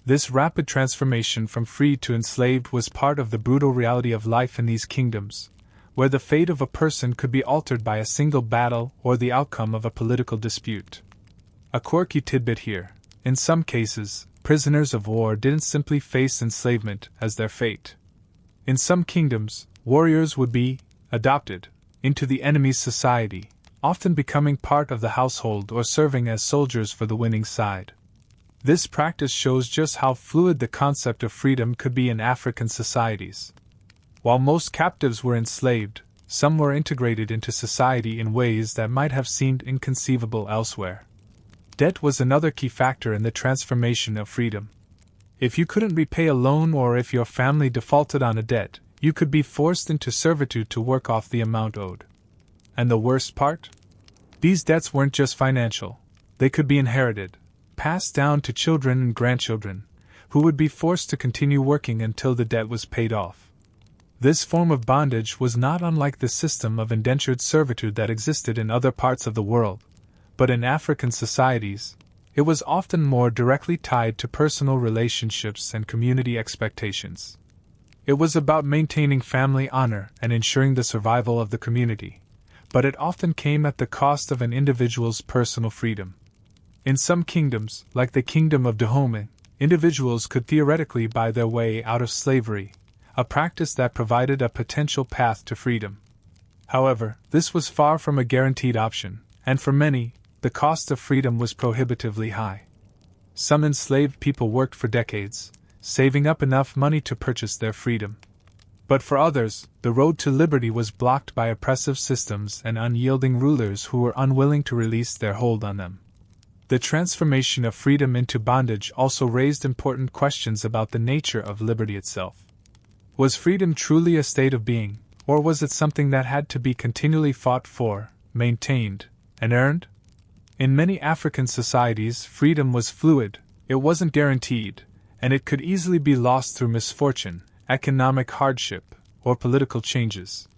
This rapid transformation from free to enslaved was part of the brutal reality of life in these kingdoms, where the fate of a person could be altered by a single battle or the outcome of a political dispute. A quirky tidbit here: in some cases, prisoners of war didn't simply face enslavement as their fate. In some kingdoms, warriors would be adopted into the enemy's society, often becoming part of the household or serving as soldiers for the winning side. This practice shows just how fluid the concept of freedom could be in African societies. While most captives were enslaved, some were integrated into society in ways that might have seemed inconceivable elsewhere. Debt was another key factor in the transformation of freedom. If you couldn't repay a loan or if your family defaulted on a debt, you could be forced into servitude to work off the amount owed. And the worst part? These debts weren't just financial. They could be inherited, passed down to children and grandchildren, who would be forced to continue working until the debt was paid off. This form of bondage was not unlike the system of indentured servitude that existed in other parts of the world, but in African societies, it was often more directly tied to personal relationships and community expectations. It was about maintaining family honor and ensuring the survival of the community, but it often came at the cost of an individual's personal freedom. In some kingdoms, like the Kingdom of Dahomey, individuals could theoretically buy their way out of slavery, a practice that provided a potential path to freedom. However, this was far from a guaranteed option, and for many, the cost of freedom was prohibitively high. Some enslaved people worked for decades, saving up enough money to purchase their freedom. But for others, the road to liberty was blocked by oppressive systems and unyielding rulers who were unwilling to release their hold on them. The transformation of freedom into bondage also raised important questions about the nature of liberty itself. Was freedom truly a state of being, or was it something that had to be continually fought for, maintained, and earned? In many African societies, freedom was fluid, it wasn't guaranteed, and it could easily be lost through misfortune, economic hardship, or political changes.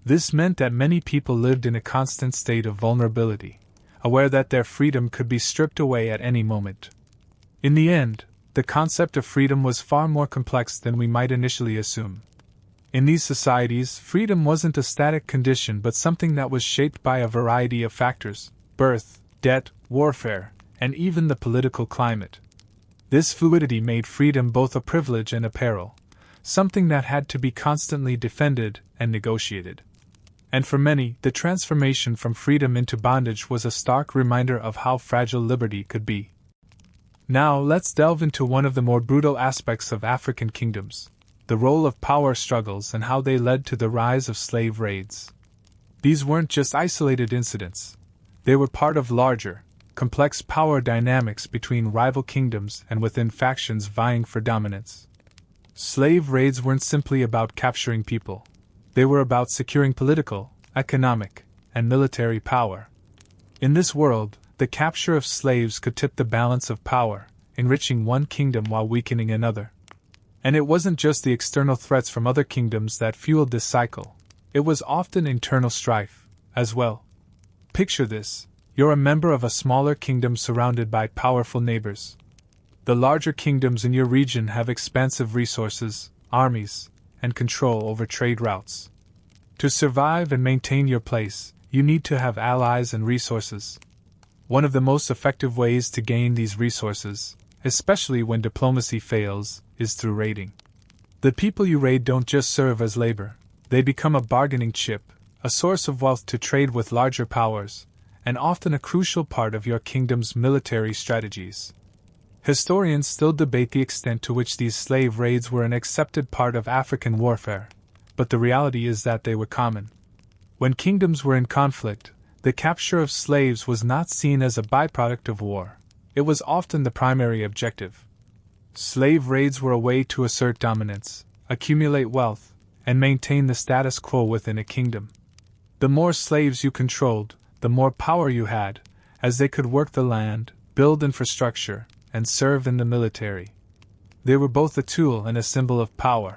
This meant that many people lived in a constant state of vulnerability, aware that their freedom could be stripped away at any moment. In the end, the concept of freedom was far more complex than we might initially assume. In these societies, freedom wasn't a static condition but something that was shaped by a variety of factors: birth, debt, warfare, and even the political climate. This fluidity made freedom both a privilege and a peril, something that had to be constantly defended and negotiated. And for many, the transformation from freedom into bondage was a stark reminder of how fragile liberty could be. Now let's delve into one of the more brutal aspects of African kingdoms, the role of power struggles and how they led to the rise of slave raids. These weren't just isolated incidents. They were part of larger, complex power dynamics between rival kingdoms and within factions vying for dominance. Slave raids weren't simply about capturing people. They were about securing political, economic, and military power. In this world, the capture of slaves could tip the balance of power, enriching one kingdom while weakening another. And it wasn't just the external threats from other kingdoms that fueled this cycle. It was often internal strife, as well. Picture this: you're a member of a smaller kingdom surrounded by powerful neighbors. The larger kingdoms in your region have expansive resources, armies, and control over trade routes. To survive and maintain your place, you need to have allies and resources. One of the most effective ways to gain these resources, especially when diplomacy fails, is through raiding. The people you raid don't just serve as labor, they become a bargaining chip, a source of wealth to trade with larger powers, and often a crucial part of your kingdom's military strategies. Historians still debate the extent to which these slave raids were an accepted part of African warfare, but the reality is that they were common. When kingdoms were in conflict, the capture of slaves was not seen as a byproduct of war. It was often the primary objective. Slave raids were a way to assert dominance, accumulate wealth, and maintain the status quo within a kingdom. The more slaves you controlled, the more power you had, as they could work the land, build infrastructure, and serve in the military. They were both a tool and a symbol of power.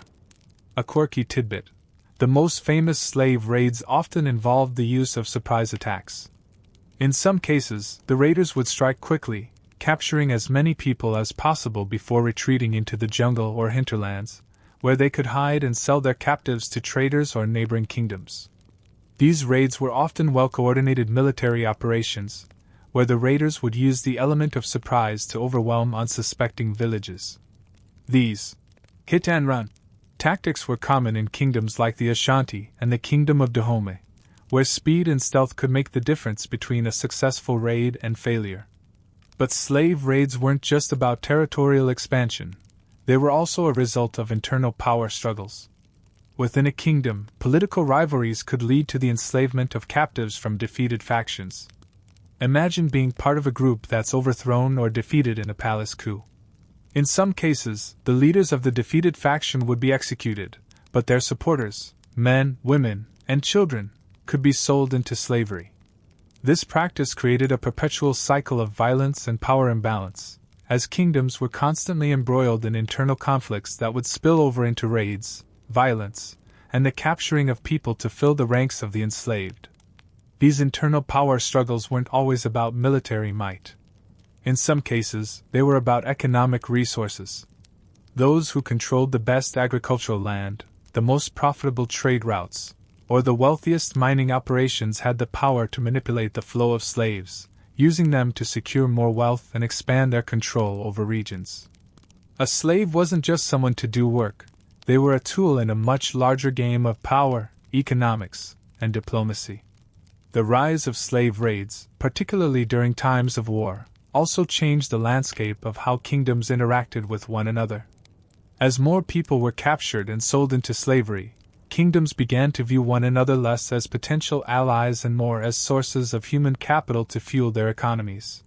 A quirky tidbit: the most famous slave raids often involved the use of surprise attacks. In some cases, the raiders would strike quickly, capturing as many people as possible before retreating into the jungle or hinterlands, where they could hide and sell their captives to traders or neighboring kingdoms. These raids were often well-coordinated military operations, where the raiders would use the element of surprise to overwhelm unsuspecting villages. These hit-and-run tactics were common in kingdoms like the Ashanti and the Kingdom of Dahomey, where speed and stealth could make the difference between a successful raid and failure. But slave raids weren't just about territorial expansion, they were also a result of internal power struggles. Within a kingdom, political rivalries could lead to the enslavement of captives from defeated factions. Imagine being part of a group that's overthrown or defeated in a palace coup. In some cases, the leaders of the defeated faction would be executed, but their supporters, men, women, and children, could be sold into slavery. This practice created a perpetual cycle of violence and power imbalance, as kingdoms were constantly embroiled in internal conflicts that would spill over into raids, violence, and the capturing of people to fill the ranks of the enslaved. These internal power struggles weren't always about military might. In some cases, they were about economic resources. Those who controlled the best agricultural land, the most profitable trade routes, or the wealthiest mining operations had the power to manipulate the flow of slaves, using them to secure more wealth and expand their control over regions. A slave wasn't just someone to do work, they were a tool in a much larger game of power, economics, and diplomacy. The rise of slave raids, particularly during times of war, also changed the landscape of how kingdoms interacted with one another. As more people were captured and sold into slavery, kingdoms began to view one another less as potential allies and more as sources of human capital to fuel their economies.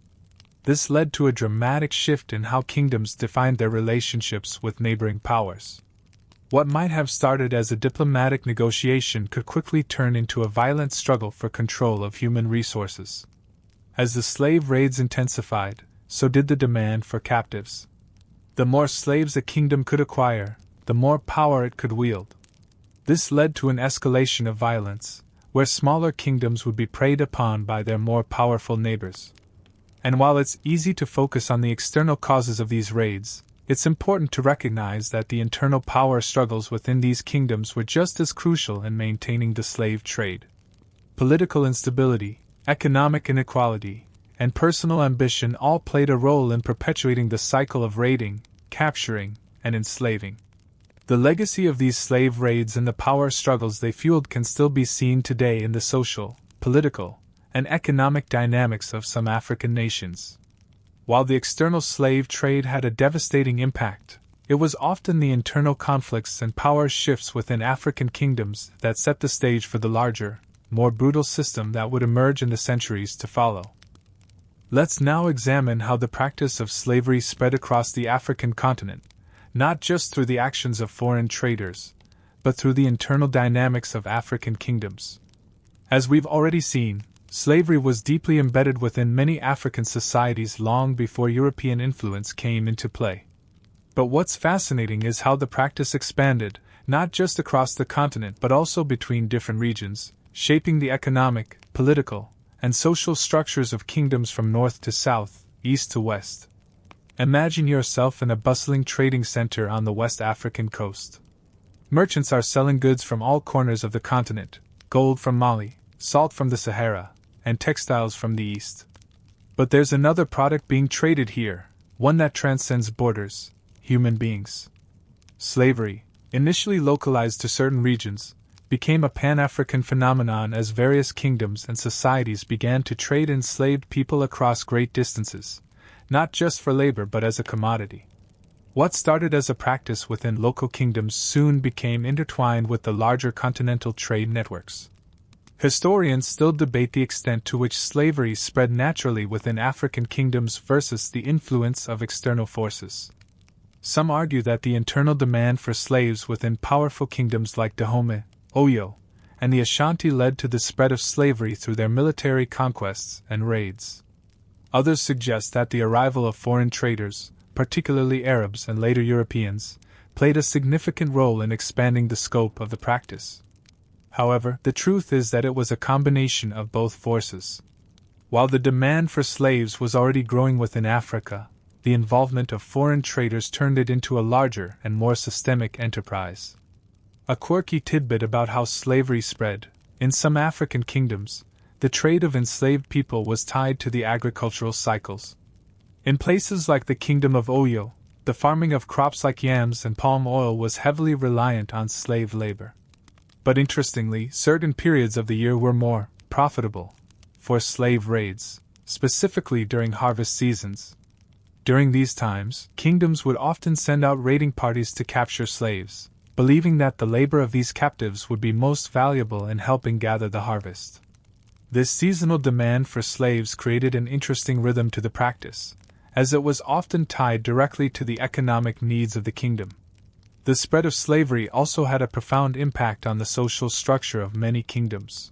This led to a dramatic shift in how kingdoms defined their relationships with neighboring powers. What might have started as a diplomatic negotiation could quickly turn into a violent struggle for control of human resources. As the slave raids intensified, so did the demand for captives. The more slaves a kingdom could acquire, the more power it could wield. This led to an escalation of violence, where smaller kingdoms would be preyed upon by their more powerful neighbors. And while it's easy to focus on the external causes of these raids, it's important to recognize that the internal power struggles within these kingdoms were just as crucial in maintaining the slave trade. Political instability, economic inequality, and personal ambition all played a role in perpetuating the cycle of raiding, capturing, and enslaving. The legacy of these slave raids and the power struggles they fueled can still be seen today in the social, political, and economic dynamics of some African nations. While the external slave trade had a devastating impact, it was often the internal conflicts and power shifts within African kingdoms that set the stage for the larger, more brutal system that would emerge in the centuries to follow. Let's now examine how the practice of slavery spread across the African continent, not just through the actions of foreign traders, but through the internal dynamics of African kingdoms. As we've already seen, slavery was deeply embedded within many African societies long before European influence came into play. But what's fascinating is how the practice expanded, not just across the continent but also between different regions, shaping the economic, political, and social structures of kingdoms from north to south, east to west. Imagine yourself in a bustling trading center on the West African coast. Merchants are selling goods from all corners of the continent: gold from Mali, salt from the Sahara, and textiles from the east. But there's another product being traded here, one that transcends borders: human beings. Slavery, initially localized to certain regions, became a Pan-African phenomenon as various kingdoms and societies began to trade enslaved people across great distances, not just for labor but as a commodity. What started as a practice within local kingdoms soon became intertwined with the larger continental trade networks. Historians still debate the extent to which slavery spread naturally within African kingdoms versus the influence of external forces. Some argue that the internal demand for slaves within powerful kingdoms like Dahomey, Oyo, and the Ashanti led to the spread of slavery through their military conquests and raids. Others suggest that the arrival of foreign traders, particularly Arabs and later Europeans, played a significant role in expanding the scope of the practice. However, the truth is that it was a combination of both forces. While the demand for slaves was already growing within Africa, the involvement of foreign traders turned it into a larger and more systemic enterprise. A quirky tidbit about how slavery spread: in some African kingdoms, the trade of enslaved people was tied to the agricultural cycles. In places like the Kingdom of Oyo, the farming of crops like yams and palm oil was heavily reliant on slave labor. But interestingly, certain periods of the year were more profitable for slave raids, specifically during harvest seasons. During these times, kingdoms would often send out raiding parties to capture slaves, believing that the labor of these captives would be most valuable in helping gather the harvest. This seasonal demand for slaves created an interesting rhythm to the practice, as it was often tied directly to the economic needs of the kingdom. The spread of slavery also had a profound impact on the social structure of many kingdoms.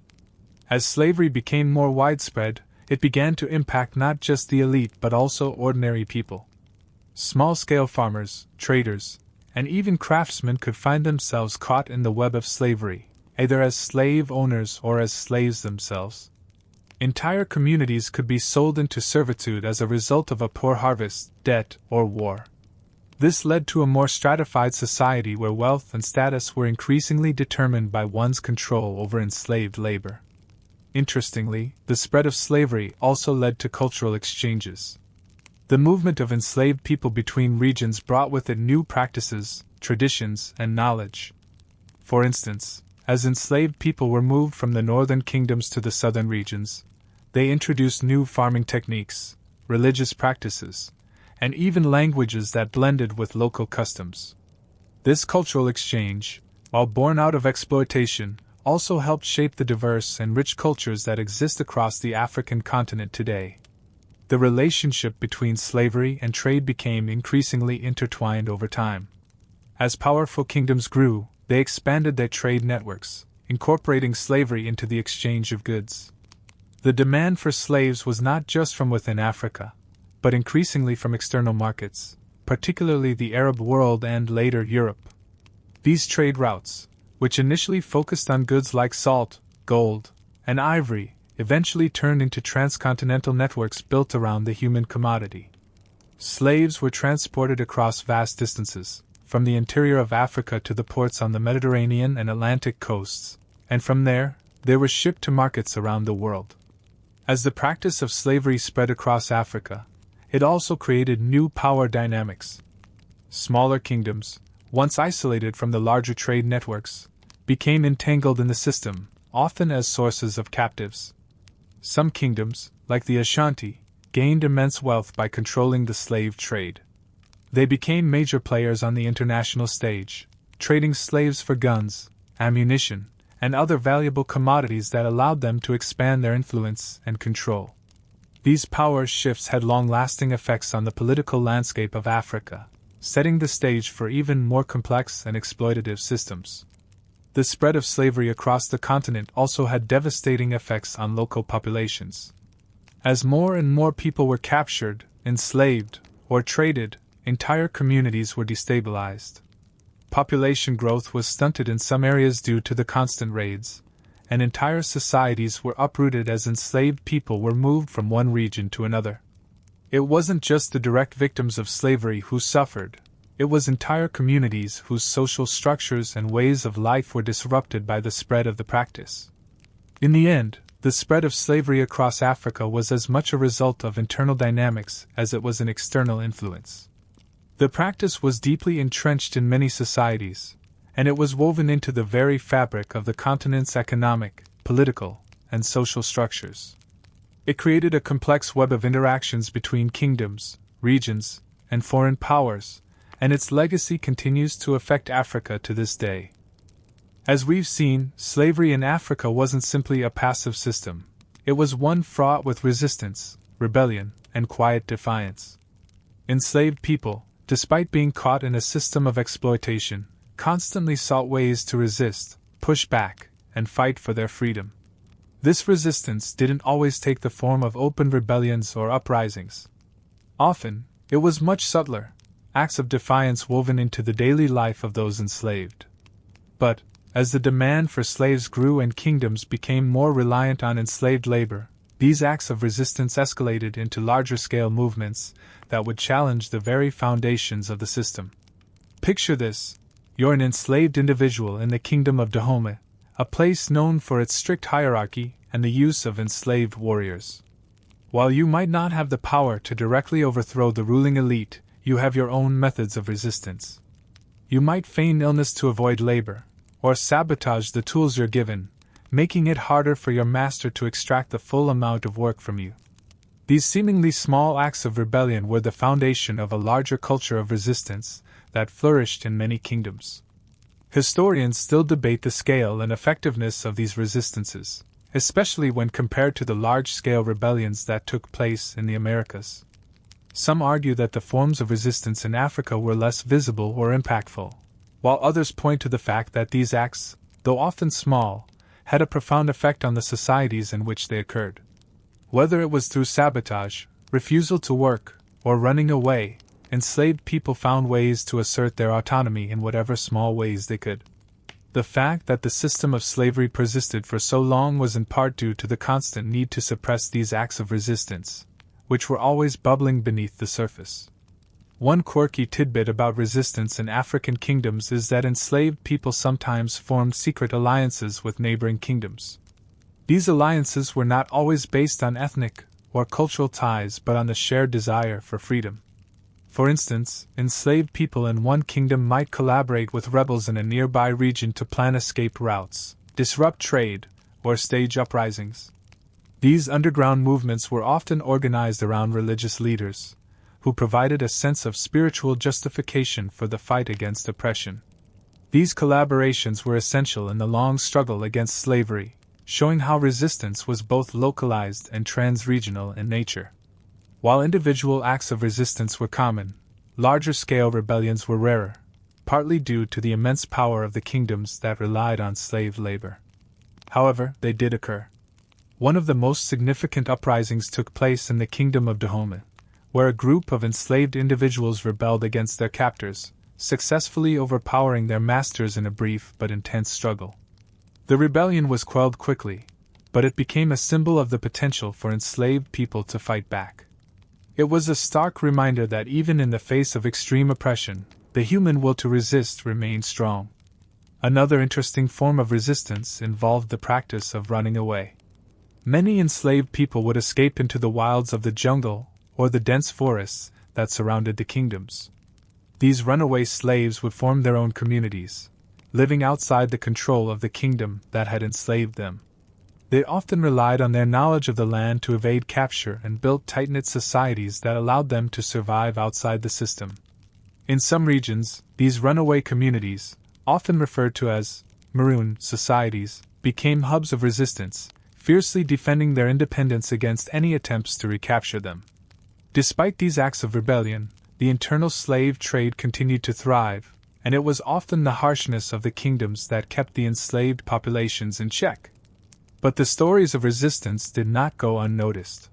As slavery became more widespread, it began to impact not just the elite but also ordinary people. Small-scale farmers, traders, and even craftsmen could find themselves caught in the web of slavery, either as slave owners or as slaves themselves. Entire communities could be sold into servitude as a result of a poor harvest, debt, or war. This led to a more stratified society where wealth and status were increasingly determined by one's control over enslaved labor. Interestingly, the spread of slavery also led to cultural exchanges. The movement of enslaved people between regions brought with it new practices, traditions, and knowledge. For instance, as enslaved people were moved from the northern kingdoms to the southern regions, they introduced new farming techniques, religious practices, and even languages that blended with local customs. This cultural exchange, while born out of exploitation, also helped shape the diverse and rich cultures that exist across the African continent today. The relationship between slavery and trade became increasingly intertwined over time. As powerful kingdoms grew, they expanded their trade networks, incorporating slavery into the exchange of goods. The demand for slaves was not just from within Africa, but increasingly from external markets, particularly the Arab world and later Europe. These trade routes, which initially focused on goods like salt, gold, and ivory, eventually turned into transcontinental networks built around the human commodity. Slaves were transported across vast distances, from the interior of Africa to the ports on the Mediterranean and Atlantic coasts, and from there, they were shipped to markets around the world. As the practice of slavery spread across Africa, it also created new power dynamics. Smaller kingdoms, once isolated from the larger trade networks, became entangled in the system, often as sources of captives. Some kingdoms, like the Ashanti, gained immense wealth by controlling the slave trade. They became major players on the international stage, trading slaves for guns, ammunition, and other valuable commodities that allowed them to expand their influence and control. These power shifts had long-lasting effects on the political landscape of Africa, setting the stage for even more complex and exploitative systems. The spread of slavery across the continent also had devastating effects on local populations. As more and more people were captured, enslaved, or traded, entire communities were destabilized. Population growth was stunted in some areas due to the constant raids, and entire societies were uprooted as enslaved people were moved from one region to another. It wasn't just the direct victims of slavery who suffered, it was entire communities whose social structures and ways of life were disrupted by the spread of the practice. In the end, the spread of slavery across Africa was as much a result of internal dynamics as it was an external influence. The practice was deeply entrenched in many societies, and it was woven into the very fabric of the continent's economic, political, and social structures. It created a complex web of interactions between kingdoms, regions, and foreign powers, and its legacy continues to affect Africa to this day. As we've seen, slavery in Africa wasn't simply a passive system. It was one fraught with resistance, rebellion, and quiet defiance. Enslaved people, despite being caught in a system of exploitation, constantly sought ways to resist, push back, and fight for their freedom. This resistance didn't always take the form of open rebellions or uprisings. Often, it was much subtler, acts of defiance woven into the daily life of those enslaved. But, as the demand for slaves grew and kingdoms became more reliant on enslaved labor, these acts of resistance escalated into larger-scale movements that would challenge the very foundations of the system. Picture this: you're an enslaved individual in the Kingdom of Dahomey, a place known for its strict hierarchy and the use of enslaved warriors. While you might not have the power to directly overthrow the ruling elite, you have your own methods of resistance. You might feign illness to avoid labor, or sabotage the tools you're given, making it harder for your master to extract the full amount of work from you. These seemingly small acts of rebellion were the foundation of a larger culture of resistance that flourished in many kingdoms. Historians still debate the scale and effectiveness of these resistances, especially when compared to the large-scale rebellions that took place in the Americas. Some argue that the forms of resistance in Africa were less visible or impactful, while others point to the fact that these acts, though often small, had a profound effect on the societies in which they occurred. Whether it was through sabotage, refusal to work, or running away, enslaved people found ways to assert their autonomy in whatever small ways they could. The fact that the system of slavery persisted for so long was in part due to the constant need to suppress these acts of resistance, which were always bubbling beneath the surface. One quirky tidbit about resistance in African kingdoms is that enslaved people sometimes formed secret alliances with neighboring kingdoms. These alliances were not always based on ethnic or cultural ties but on the shared desire for freedom. For instance, enslaved people in one kingdom might collaborate with rebels in a nearby region to plan escape routes, disrupt trade, or stage uprisings. These underground movements were often organized around religious leaders, who provided a sense of spiritual justification for the fight against oppression. These collaborations were essential in the long struggle against slavery, showing how resistance was both localized and trans-regional in nature. While individual acts of resistance were common, larger-scale rebellions were rarer, partly due to the immense power of the kingdoms that relied on slave labor. However, they did occur. One of the most significant uprisings took place in the Kingdom of Dahomey, where a group of enslaved individuals rebelled against their captors, successfully overpowering their masters in a brief but intense struggle. The rebellion was quelled quickly, but it became a symbol of the potential for enslaved people to fight back. It was a stark reminder that even in the face of extreme oppression, the human will to resist remained strong. Another interesting form of resistance involved the practice of running away. Many enslaved people would escape into the wilds of the jungle or the dense forests that surrounded the kingdoms. these runaway slaves would form their own communities, living outside the control of the kingdom that had enslaved them. They often relied on their knowledge of the land to evade capture and built tight-knit societies that allowed them to survive outside the system. In some regions, these runaway communities, often referred to as Maroon societies, became hubs of resistance, fiercely defending their independence against any attempts to recapture them. Despite these acts of rebellion, the internal slave trade continued to thrive, and it was often the harshness of the kingdoms that kept the enslaved populations in check. But the stories of resistance did not go unnoticed.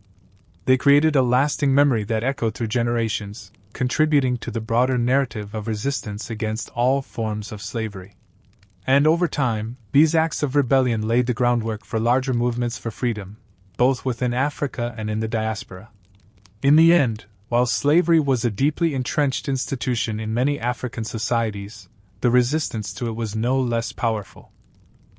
They created a lasting memory that echoed through generations, contributing to the broader narrative of resistance against all forms of slavery. And over time, these acts of rebellion laid the groundwork for larger movements for freedom, both within Africa and in the diaspora. In the end, while slavery was a deeply entrenched institution in many African societies, the resistance to it was no less powerful.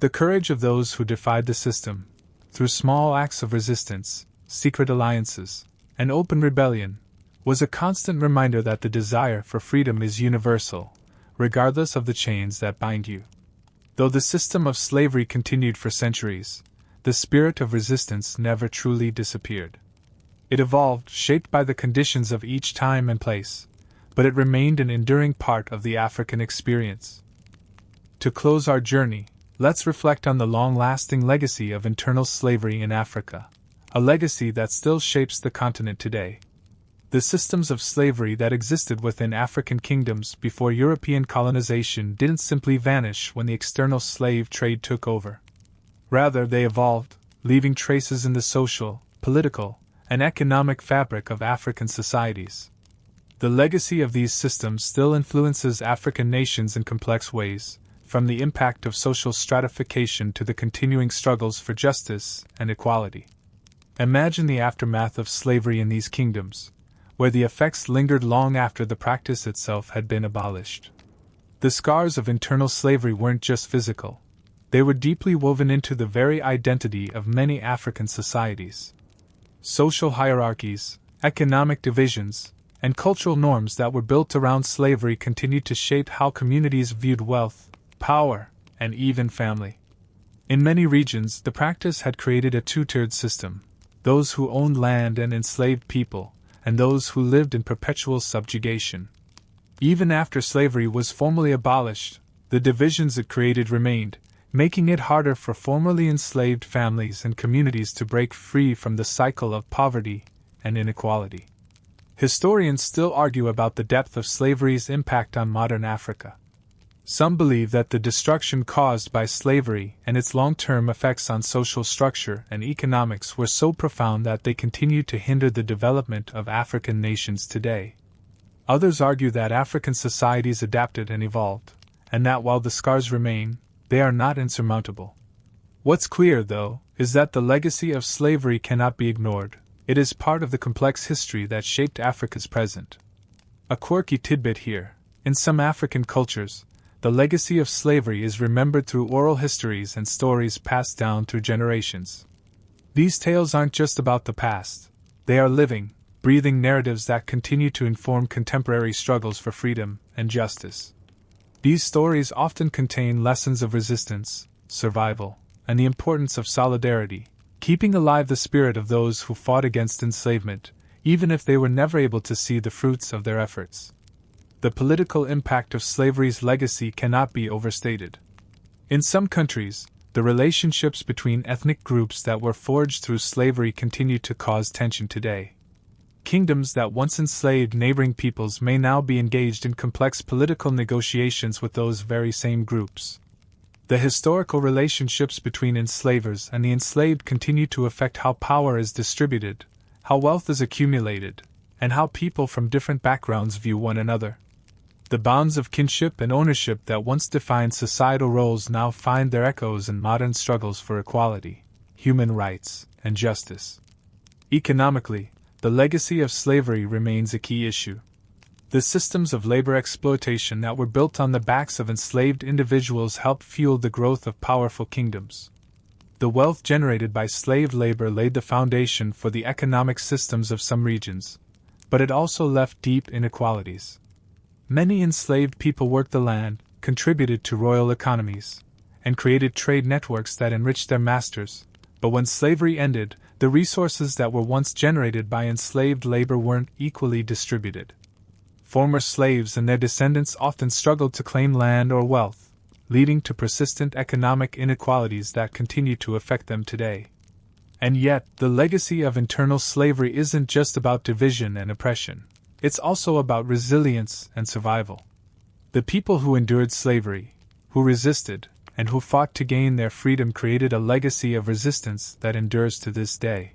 The courage of those who defied the system, through small acts of resistance, secret alliances, and open rebellion, was a constant reminder that the desire for freedom is universal, regardless of the chains that bind you. Though the system of slavery continued for centuries, the spirit of resistance never truly disappeared. It evolved, shaped by the conditions of each time and place, but it remained an enduring part of the African experience. To close our journey, let's reflect on the long-lasting legacy of internal slavery in Africa, a legacy that still shapes the continent today. The systems of slavery that existed within African kingdoms before European colonization didn't simply vanish when the external slave trade took over. Rather, they evolved, leaving traces in the social, political, and economic fabric of African societies. The legacy of these systems still influences African nations in complex ways, from the impact of social stratification to the continuing struggles for justice and equality. Imagine the aftermath of slavery in these kingdoms, where the effects lingered long after the practice itself had been abolished. The scars of internal slavery weren't just physical, they were deeply woven into the very identity of many African societies. Social hierarchies, economic divisions, and cultural norms that were built around slavery continued to shape how communities viewed wealth, power, and even family. In many regions, the practice had created a two-tiered system: those who owned land and enslaved people, and those who lived in perpetual subjugation. Even after slavery was formally abolished, the divisions it created remained, making it harder for formerly enslaved families and communities to break free from the cycle of poverty and inequality. Historians still argue about the depth of slavery's impact on modern Africa. Some believe that the destruction caused by slavery and its long-term effects on social structure and economics were so profound that they continue to hinder the development of African nations today. Others argue that African societies adapted and evolved, and that while the scars remain, they are not insurmountable. What's clear, though, is that the legacy of slavery cannot be ignored. It is part of the complex history that shaped Africa's present. A quirky tidbit here: in some African cultures, the legacy of slavery is remembered through oral histories and stories passed down through generations. These tales aren't just about the past, they are living, breathing narratives that continue to inform contemporary struggles for freedom and justice. These stories often contain lessons of resistance, survival, and the importance of solidarity, keeping alive the spirit of those who fought against enslavement, even if they were never able to see the fruits of their efforts. The political impact of slavery's legacy cannot be overstated. In some countries, the relationships between ethnic groups that were forged through slavery continue to cause tension today. Kingdoms that once enslaved neighboring peoples may now be engaged in complex political negotiations with those very same groups. The historical relationships between enslavers and the enslaved continue to affect how power is distributed, how wealth is accumulated, and how people from different backgrounds view one another. The bonds of kinship and ownership that once defined societal roles now find their echoes in modern struggles for equality, human rights, and justice. Economically, the legacy of slavery remains a key issue. The systems of labor exploitation that were built on the backs of enslaved individuals helped fuel the growth of powerful kingdoms. The wealth generated by slave labor laid the foundation for the economic systems of some regions, but it also left deep inequalities. Many enslaved people worked the land, contributed to royal economies, and created trade networks that enriched their masters. But when slavery ended, the resources that were once generated by enslaved labor weren't equally distributed. Former slaves and their descendants often struggled to claim land or wealth, leading to persistent economic inequalities that continue to affect them today. And yet, the legacy of internal slavery isn't just about division and oppression. It's also about resilience and survival. The people who endured slavery, who resisted, and who fought to gain their freedom created a legacy of resistance that endures to this day.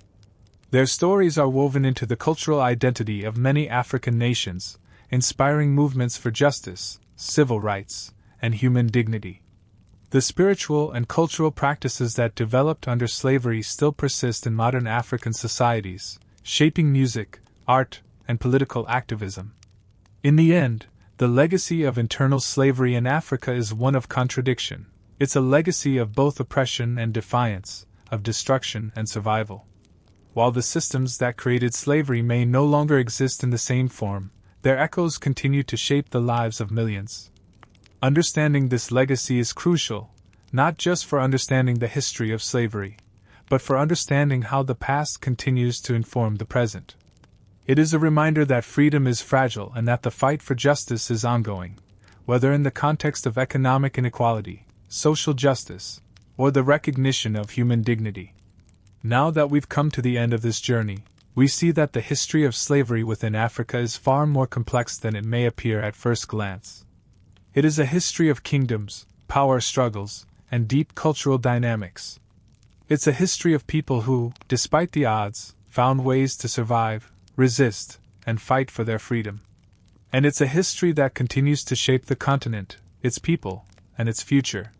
Their stories are woven into the cultural identity of many African nations, inspiring movements for justice, civil rights, and human dignity. The spiritual and cultural practices that developed under slavery still persist in modern African societies, shaping music, art, and political activism. In the end, the legacy of internal slavery in Africa is one of contradiction. It's a legacy of both oppression and defiance, of destruction and survival. While the systems that created slavery may no longer exist in the same form, their echoes continue to shape the lives of millions. Understanding this legacy is crucial, not just for understanding the history of slavery, but for understanding how the past continues to inform the present. It is a reminder that freedom is fragile and that the fight for justice is ongoing, whether in the context of economic inequality, social justice, or the recognition of human dignity. Now that we've come to the end of this journey, we see that the history of slavery within Africa is far more complex than it may appear at first glance. It is a history of kingdoms, power struggles, and deep cultural dynamics. It's a history of people who, despite the odds, found ways to survive, resist, and fight for their freedom. And it's a history that continues to shape the continent, its people, and its future.